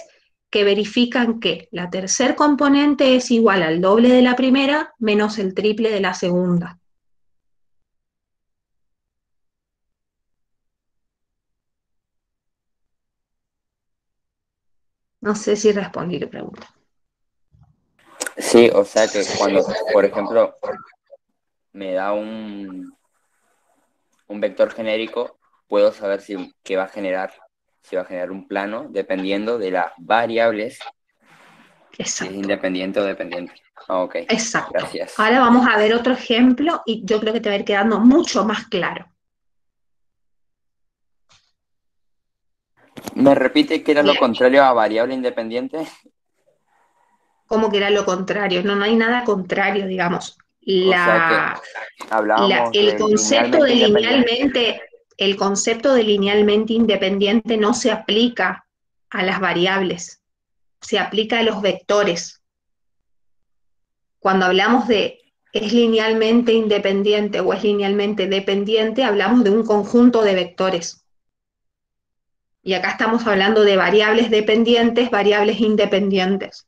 que verifican que la tercer componente es igual al doble de la primera menos el triple de la segunda. No sé si respondí tu pregunta. Sí, o sea que cuando, por ejemplo, me da un vector genérico, puedo saber qué va a generar, si va a generar un plano, dependiendo de las variables, si es independiente o dependiente. Ok, Exacto. gracias. Ahora vamos a ver otro ejemplo y yo creo que te va a ir quedando mucho más claro. ¿Me repite qué era lo contrario a variable independiente? ¿Cómo que era lo contrario? No hay nada contrario, digamos. O sea que hablábamos El de concepto de linealmente el concepto de linealmente independiente no se aplica a las variables, se aplica a los vectores. Cuando hablamos de es linealmente independiente o es linealmente dependiente, hablamos de un conjunto de vectores. Y acá estamos hablando de variables dependientes, variables independientes.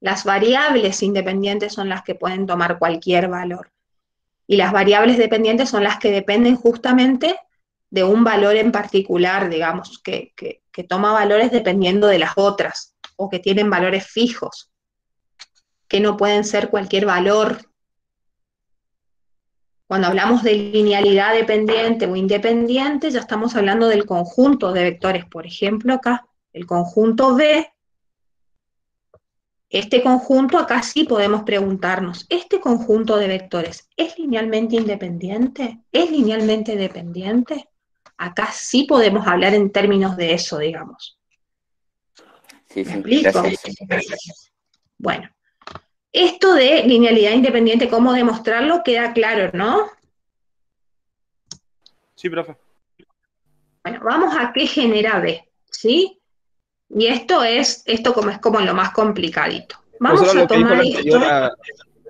Las variables independientes son las que pueden tomar cualquier valor. Y las variables dependientes son las que dependen justamente de un valor en particular, digamos, que toma valores dependiendo de las otras, o que tienen valores fijos, que no pueden ser cualquier valor. Cuando hablamos de linealidad dependiente o independiente, ya estamos hablando del conjunto de vectores. Por ejemplo, acá, el conjunto V, este conjunto, acá sí podemos preguntarnos, ¿este conjunto de vectores es linealmente independiente? ¿Es linealmente dependiente? Acá sí podemos hablar en términos de eso, digamos. Sí, ¿Me sí, explico? gracias. Bueno, esto de linealidad independiente, ¿cómo demostrarlo? Queda claro, ¿no? Sí, profe. Bueno, vamos a qué genera B, ¿sí? Y esto es como lo más complicadito. Vamos Profesora, a lo que dijo tomar la esto. anterior,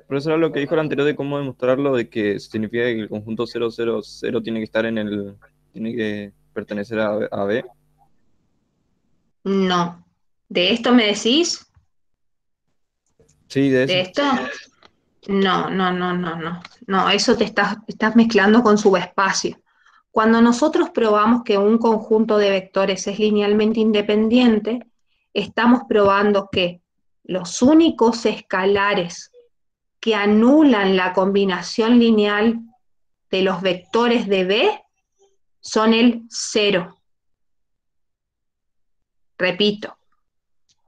profesora, lo que dijo la anterior de cómo demostrarlo, de que significa que el conjunto 000 tiene que estar tiene que pertenecer a B. No. ¿De esto me decís? Sí, de ¿De eso. esto? No, no, no, no, no. No, eso te estás mezclando con subespacio. Cuando nosotros probamos que un conjunto de vectores es linealmente independiente, estamos probando que los únicos escalares que anulan la combinación lineal de los vectores de B son el 0. Repito,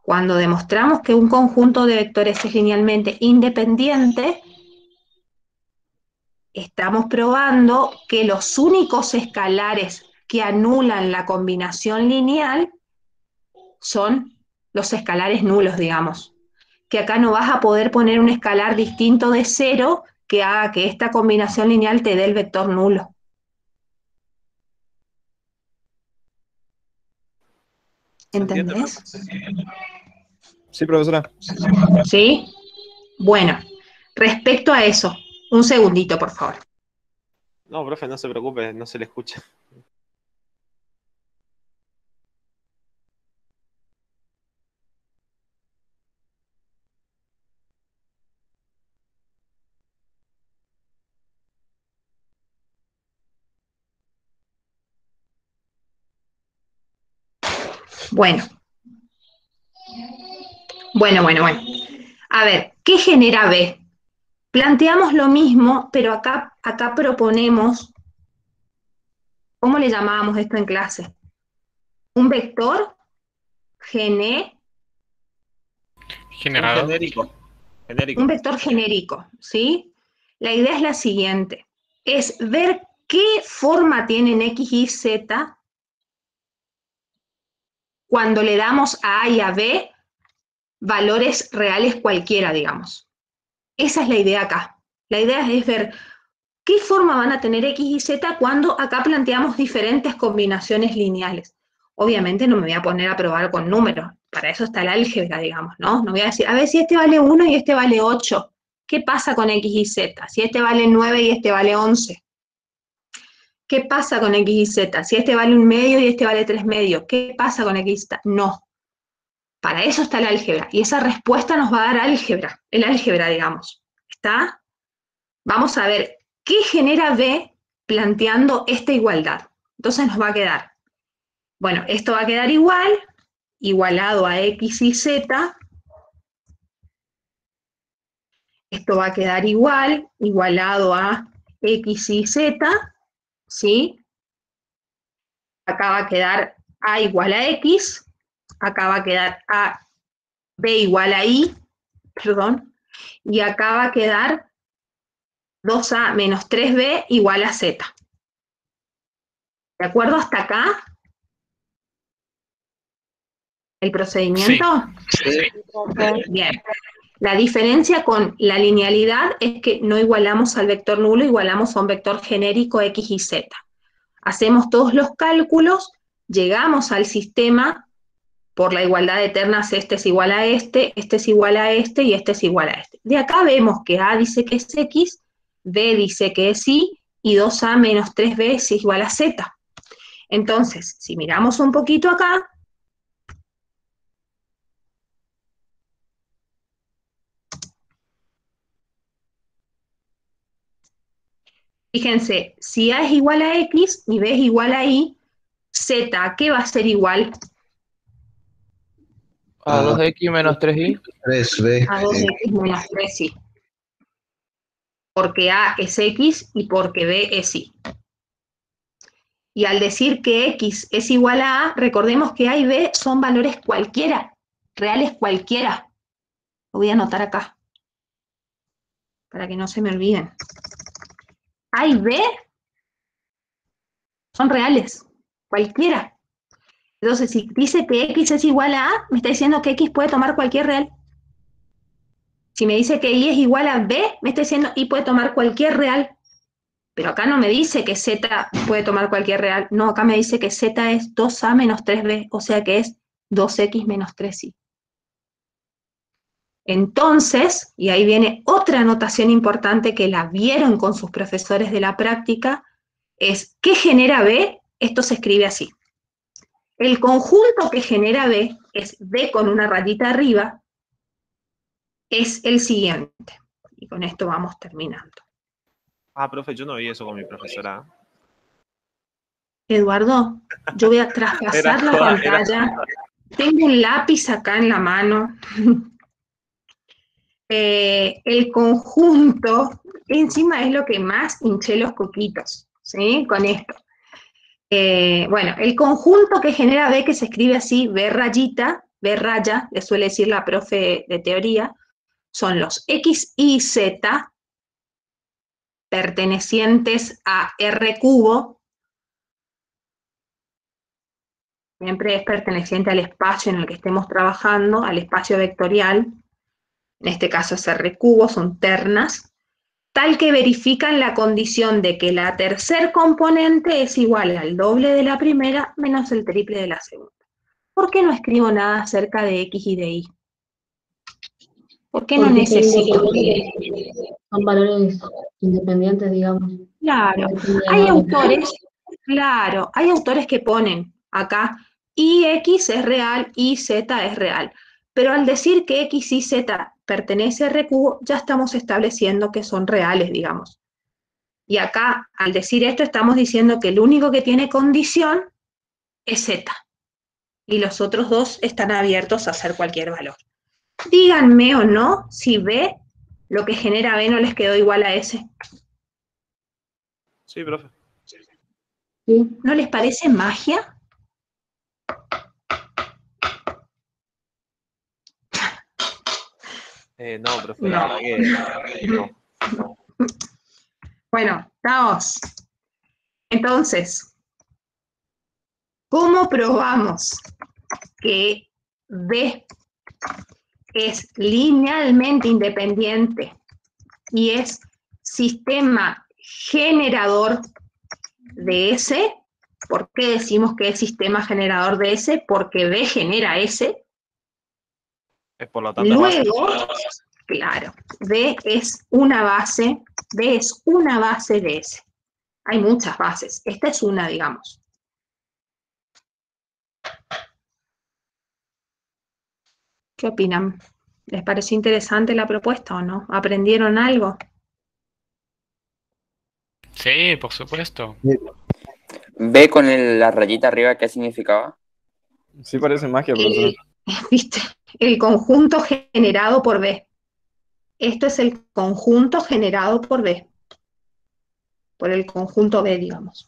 cuando demostramos que un conjunto de vectores es linealmente independiente, estamos probando que los únicos escalares que anulan la combinación lineal son los escalares nulos, digamos. Que acá no vas a poder poner un escalar distinto de 0 que haga que esta combinación lineal te dé el vector nulo. ¿Entendés? Sí, profesora. ¿Sí? Bueno, respecto a eso, un segundito, por favor. No, profe, no se preocupe, no se le escucha. Bueno. Bueno. A ver, ¿qué genera B? Planteamos lo mismo, pero acá proponemos, ¿cómo le llamábamos esto en clase? Un vector Generado. Genérico. Un vector genérico, ¿sí? La idea es la siguiente, es ver qué forma tienen X y Z cuando le damos a A y a B valores reales cualquiera, digamos. Esa es la idea acá. La idea es ver qué forma van a tener X y Z cuando acá planteamos diferentes combinaciones lineales. Obviamente no me voy a poner a probar con números, para eso está el álgebra, digamos, ¿no? No voy a decir, a ver si este vale 1 y este vale 8, ¿qué pasa con X y Z? Si este vale 9 y este vale 11, ¿qué pasa con X y Z? Si este vale 1 medio y este vale 3 medios, ¿qué pasa con X y Z? No. Para eso está el álgebra, y esa respuesta nos va a dar álgebra, el álgebra, digamos. ¿Está? Vamos a ver qué genera B planteando esta igualdad. Entonces nos va a quedar, bueno, esto va a quedar igualado a X y Z. Esto va a quedar igualado a X y Z, ¿sí? Acá va a quedar A igual a X, acá va a quedar B igual a Y, perdón, y acá va a quedar 2A menos 3B igual a Z. ¿De acuerdo hasta acá? ¿El procedimiento? Sí. Bien. La diferencia con la linealidad es que no igualamos al vector nulo, igualamos a un vector genérico X y Z. Hacemos todos los cálculos, llegamos al sistema por la igualdad de ternas, este es igual a este es igual a este y este es igual a este. De acá vemos que A dice que es X, B dice que es Y, y 2A menos 3B es igual a Z. Entonces, si miramos un poquito acá, fíjense, si A es igual a X y B es igual a Y, Z, ¿a qué va a ser igual? A 2x menos 3y. 3B. A 2X menos 3Y. Porque A es X y porque B es Y. Y al decir que X es igual a A, recordemos que A y B son valores cualquiera, reales cualquiera. Lo voy a anotar acá, para que no se me olviden. A y B son reales, cualquiera. Entonces, si dice que X es igual a A, me está diciendo que X puede tomar cualquier real. Si me dice que Y es igual a B, me está diciendo Y puede tomar cualquier real. Pero acá no me dice que Z puede tomar cualquier real. No, acá me dice que Z es 2A menos 3B, o sea que es 2X menos 3Y. Entonces, y ahí viene otra anotación importante que la vieron con sus profesores de la práctica, es ¿qué genera B? Esto se escribe así. El conjunto que genera B, es B con una rayita arriba, es el siguiente. Y con esto vamos terminando. Profe, yo no vi eso con mi profesora. Eduardo, yo voy a traspasar la pantalla. Tengo un lápiz acá en la mano. El conjunto, encima es lo que más hinché los coquitos, ¿sí? Con esto. Bueno, el conjunto que genera B, que se escribe así, B rayita, B raya, le suele decir la profe de teoría, son los X, Y, Z, pertenecientes a R cubo, siempre es perteneciente al espacio en el que estemos trabajando, al espacio vectorial, en este caso es R cubo, son ternas, tal que verifican la condición de que la tercer componente es igual al doble de la primera menos el triple de la segunda. ¿Por qué no escribo nada acerca de X y de Y? ¿Por qué no necesito? Son valores independientes, digamos. Claro, hay autores que ponen acá X es real, Z es real. Pero al decir que X y Z pertenece a R cubo, ya estamos estableciendo que son reales, digamos. Y acá, al decir esto, estamos diciendo que el único que tiene condición es Z. Y los otros dos están abiertos a hacer cualquier valor. Díganme o no si B, lo que genera B no les quedó igual a S. Sí, profe. ¿No les parece magia? No, profe, la verdad que no. Bueno, vamos. Entonces, ¿cómo probamos que B es linealmente independiente y es sistema generador de S? ¿Por qué decimos que es sistema generador de S? Porque B genera S. Es por lo tanto Luego, claro, B es una base de S. Hay muchas bases, esta es una, digamos. ¿Qué opinan? ¿Les pareció interesante la propuesta o no? ¿Aprendieron algo? Sí, por supuesto. B con la rayita arriba, ¿qué significaba? Sí parece magia, profesor. ¿Viste? El conjunto generado por B. Esto es el conjunto generado por B. Por el conjunto B, digamos.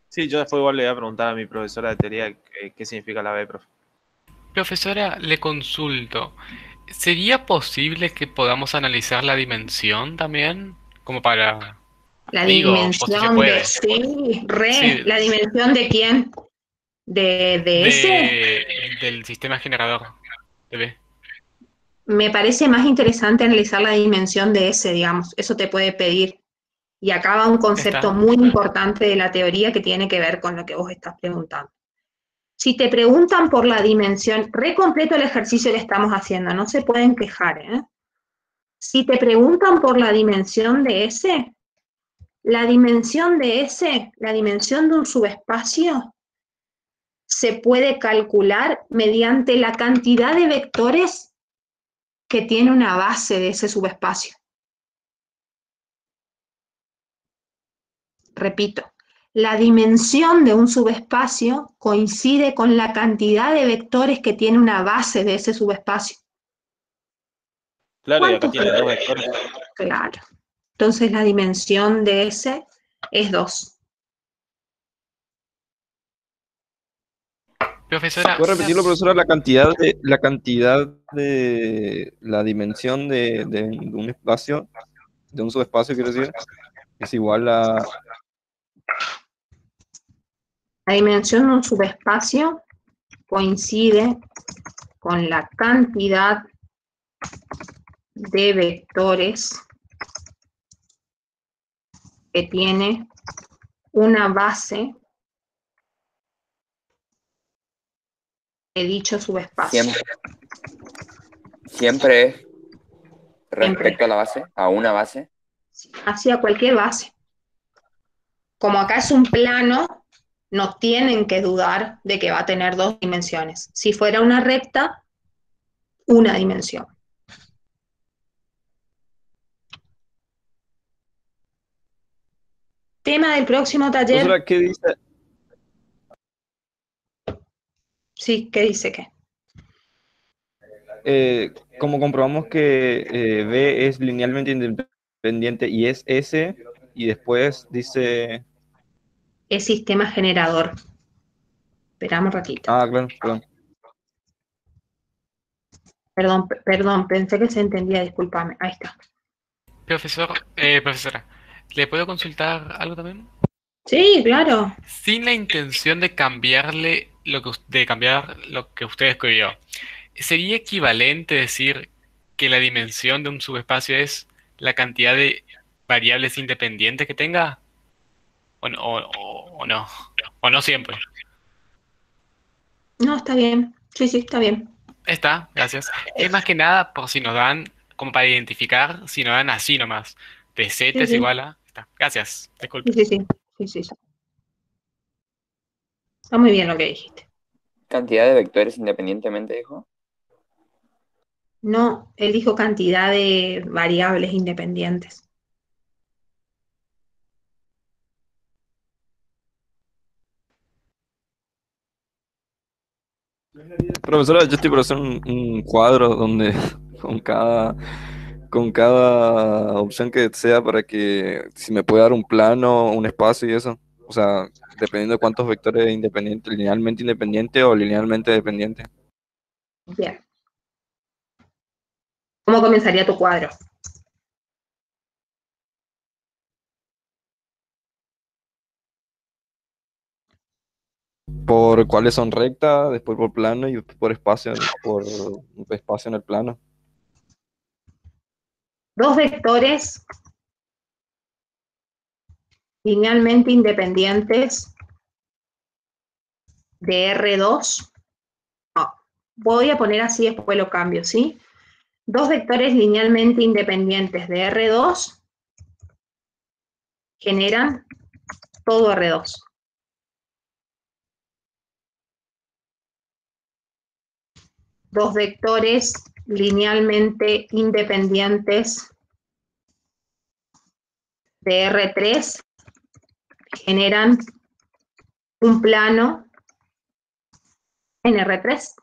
Sí, yo después igual le voy a preguntar a mi profesora de teoría qué significa la B, profe. Profesora, le consulto. ¿Sería posible que podamos analizar la dimensión también? Como para... La Digo, o si se dimensión puede. de... Sí, Sí. ¿La dimensión de quién? ¿De S? Del sistema generador de B. Me parece más interesante analizar la dimensión de S, digamos. Eso te puede pedir Y acá va un concepto Está. muy importante de la teoría que tiene que ver con lo que vos estás preguntando. Si te preguntan por la dimensión, re completo el ejercicio que estamos haciendo, no se pueden quejar, ¿eh? Si te preguntan por la dimensión de S, la dimensión de S, la dimensión de un subespacio, se puede calcular mediante la cantidad de vectores que tiene una base de ese subespacio. Repito, la dimensión de un subespacio coincide con la cantidad de vectores que tiene una base de ese subespacio. Claro, y acá ¿Cuántos tiene 2 vectores? vectores. Claro. Entonces la dimensión de S es 2. Profesora, ¿Puede repetirlo, profesora? La dimensión de un espacio, de un subespacio, quiero decir, es igual a... La dimensión de un subespacio coincide con la cantidad de vectores que tiene una base de dicho subespacio. Siempre es Siempre. respecto a la base, a una base. Hacia cualquier base. Como acá es un plano, no tienen que dudar de que va a tener 2 dimensiones. Si fuera una recta, una dimensión. Tema del próximo taller. Profesora, ¿qué dice? Sí, ¿qué dice qué? Como comprobamos que B es linealmente independiente y es S, y después dice... Es sistema generador. Esperamos un ratito. Ah, claro, perdón. Perdón, pensé que se entendía, discúlpame. Ahí está. Profesora, ¿le puedo consultar algo también? Sí, claro. Sin la intención de cambiar lo que usted escribió, ¿sería equivalente decir que la dimensión de un subespacio es la cantidad de variables independientes que tenga? ¿O no? ¿O no siempre? No, está bien. Sí, está bien. Está, gracias. Es más que nada por si nos dan, como para identificar, si nos dan así nomás. De Z Sí, es sí. igual a... Está. Gracias, disculpe. Sí. Está muy bien lo que dijiste. ¿Cantidad de vectores independientemente, dijo? No, él dijo cantidad de variables independientes. Profesora, yo estoy por hacer un cuadro donde con cada opción que sea para que si me puede dar un plano, un espacio y eso. O sea, dependiendo de cuántos vectores independientes, linealmente independiente o linealmente dependiente. Bien. ¿Cómo comenzaría tu cuadro? Por cuáles son rectas, después por plano y por espacio en el plano. 2 vectores linealmente independientes de R2. No, voy a poner así, después lo cambio, ¿sí? 2 vectores linealmente independientes de R2 generan todo R2. Dos vectores linealmente independientes de R3 generan un plano en R3.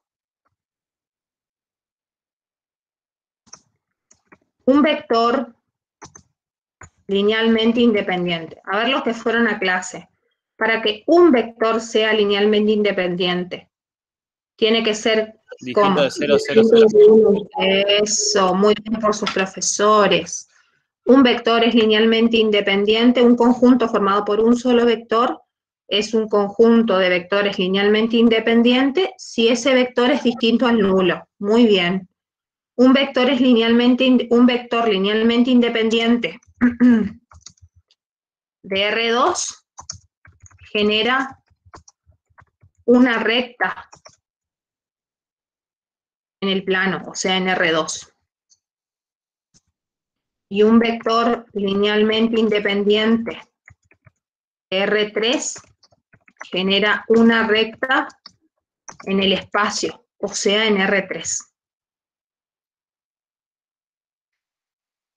Un vector linealmente independiente. A ver los que fueron a clase. Para que un vector sea linealmente independiente, tiene que ser Dígito de 0, 0, 0. Eso, muy bien por sus profesores. Un vector es linealmente independiente, un conjunto formado por un solo vector es un conjunto de vectores linealmente independientes si ese vector es distinto al nulo. Muy bien. Un vector linealmente independiente de R2 genera una recta en el plano, o sea, en R2. Y un vector linealmente independiente de R3 genera una recta en el espacio, o sea, en R3.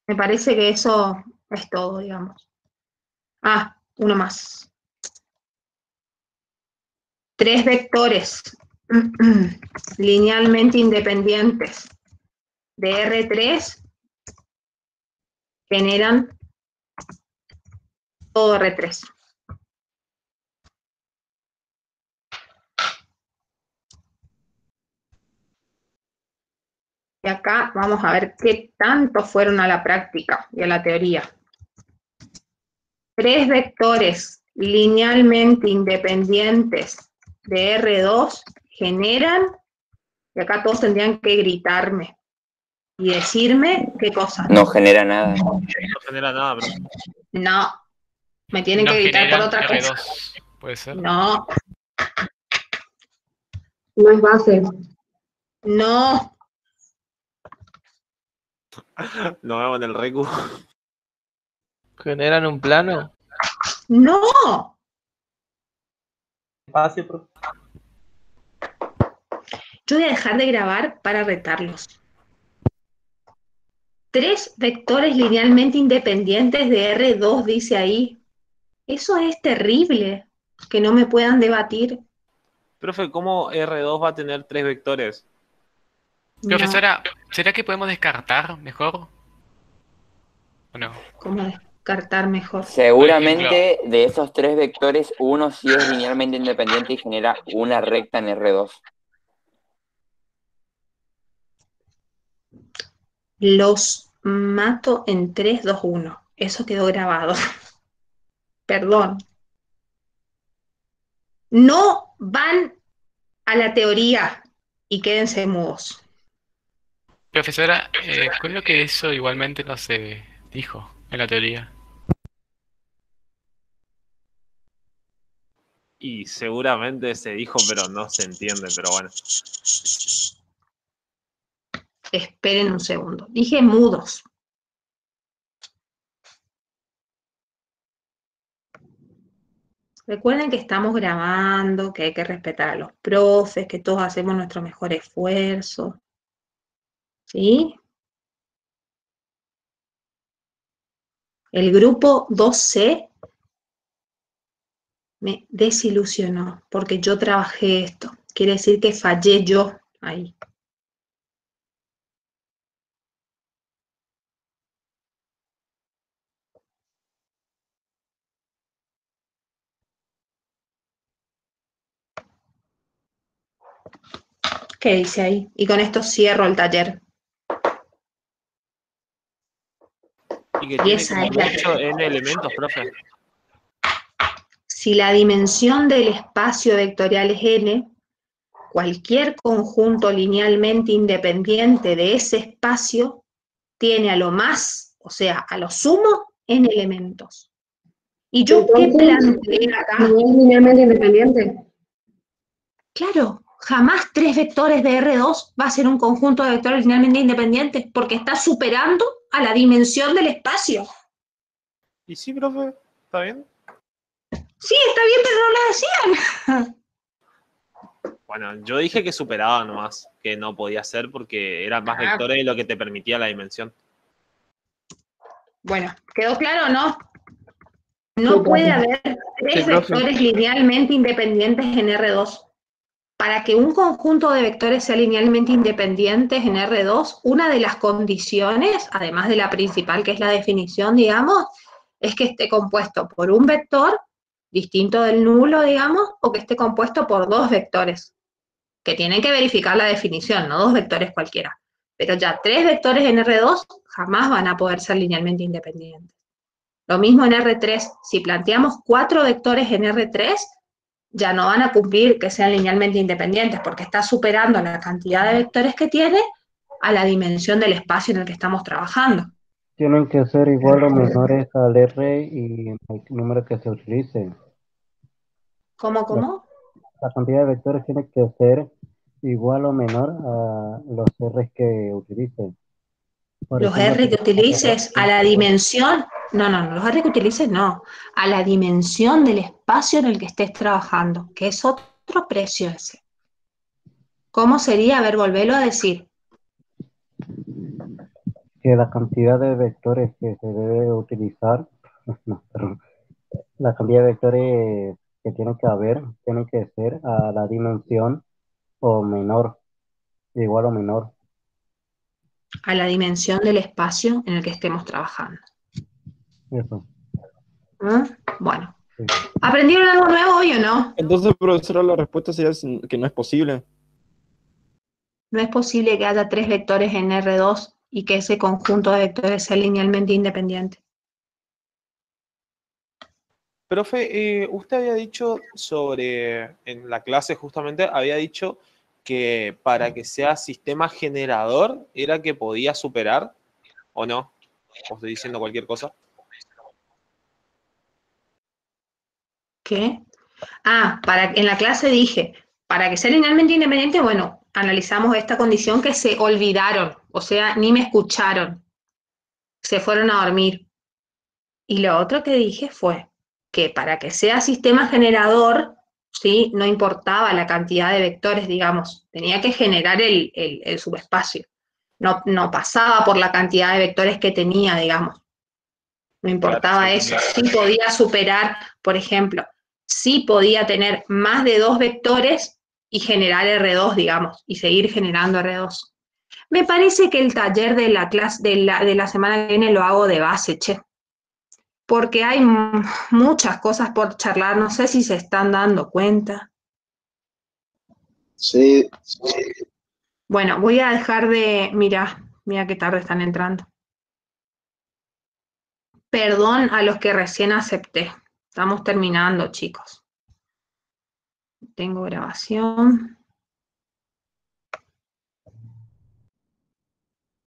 Me parece que eso es todo, digamos. Ah, uno más. 3 vectores linealmente independientes de R3 generan todo R3. Y acá vamos a ver qué tanto fueron a la práctica y a la teoría. 3 vectores linealmente independientes de R2 generan, y acá todos tendrían que gritarme y decirme qué cosa. No genera nada. No genera nada, bro. No, me tienen No que gritar por generan otra cosa. R2, puede ser. No, No es base. no, Nos vemos en el recu. ¿Generan un plano? no. Espacio, profe. Yo voy a dejar de grabar para retarlos. 3 vectores linealmente independientes de R2, dice ahí. Eso es terrible, que no me puedan debatir. Profe, ¿cómo R2 va a tener 3 vectores? No, Profesora, ¿será que podemos descartar mejor? ¿O no? ¿cómo descartar mejor? Seguramente de esos 3 vectores, uno sí es linealmente independiente y genera una recta en R2. Los mato en 3, 2, 1. Eso quedó grabado. Perdón. No van a la teoría y quédense mudos. Profesora, creo que eso igualmente no se dijo en la teoría. Y seguramente se dijo, pero no se entiende, pero bueno. Esperen un segundo. Dije mudos. Recuerden que estamos grabando, que hay que respetar a los profes, que todos hacemos nuestro mejor esfuerzo. ¿Sí? El grupo 2C me desilusionó, porque yo trabajé esto. Quiere decir que fallé yo ahí. ¿Qué dice ahí? Y con esto cierro el taller. Y que Y tiene esa como es la mucho N elementos, profe. Si la dimensión del espacio vectorial es n, cualquier conjunto linealmente independiente de ese espacio tiene a lo más, o sea, a lo sumo, n elementos. ¿Y yo qué planteé acá? ¿No es linealmente independiente? Claro, jamás 3 vectores de R2 va a ser un conjunto de vectores linealmente independientes, porque está superando a la dimensión del espacio. ¿Y sí, profe? ¿Está bien? Sí, está bien, pero no lo decían. Bueno, yo dije que superaba nomás, que no podía ser porque eran más vectores de lo que te permitía la dimensión. Bueno, ¿quedó claro o no? No puede haber 3 vectores linealmente independientes en R2. Para que un conjunto de vectores sea linealmente independientes en R2, una de las condiciones, además de la principal, que es la definición, digamos, es que esté compuesto por un vector distinto del nulo, digamos, o que esté compuesto por 2 vectores, que tienen que verificar la definición, no 2 vectores cualquiera. Pero ya 3 vectores en R2 jamás van a poder ser linealmente independientes. Lo mismo en R3, si planteamos 4 vectores en R3, ya no van a cumplir que sean linealmente independientes, porque está superando la cantidad de vectores que tiene a la dimensión del espacio en el que estamos trabajando. Tienen que ser igual o menores al R y el número que se utilice. ¿Cómo? La cantidad de vectores tiene que ser igual o menor a los R que utilice. Por Los ejemplo, R si que utilices a la dimensión, no, los R que utilices no, a la dimensión del espacio en el que estés trabajando, que es otro precio ese. ¿Cómo sería? A ver, volvelo a decir. que la cantidad de vectores que se debe utilizar, no, perdón, la cantidad de vectores que tiene que haber, tiene que ser a la dimensión o menor, igual o menor. A la dimensión del espacio en el que estemos trabajando. Eso. ¿Mm? Bueno, Sí. ¿aprendieron algo nuevo hoy o no? Entonces, profesora, la respuesta sería que no es posible. No es posible que haya 3 vectores en R2 y que ese conjunto de vectores sea linealmente independiente. Profe, usted había dicho en la clase justamente, había dicho que para que sea sistema generador era que podía superar, ¿o no? ¿O estoy diciendo cualquier cosa? ¿Qué? En la clase dije, para que sea linealmente independiente, bueno, analizamos esta condición que se olvidaron, o sea, ni me escucharon, se fueron a dormir. Y lo otro que dije fue que para que sea sistema generador, ¿sí? No importaba la cantidad de vectores, digamos, tenía que generar el subespacio. No pasaba por la cantidad de vectores que tenía, digamos. No Claro, importaba sí. eso. Sí podía superar, por ejemplo, sí podía tener más de 2 vectores y generar R2, digamos, y seguir generando R2. Me parece que el taller de la clase de la semana que viene lo hago de base, che. Porque hay muchas cosas por charlar, no sé si se están dando cuenta. Sí, Bueno, voy a dejar de... Mira qué tarde están entrando. Perdón a los que recién acepté. Estamos terminando, chicos. Tengo grabación.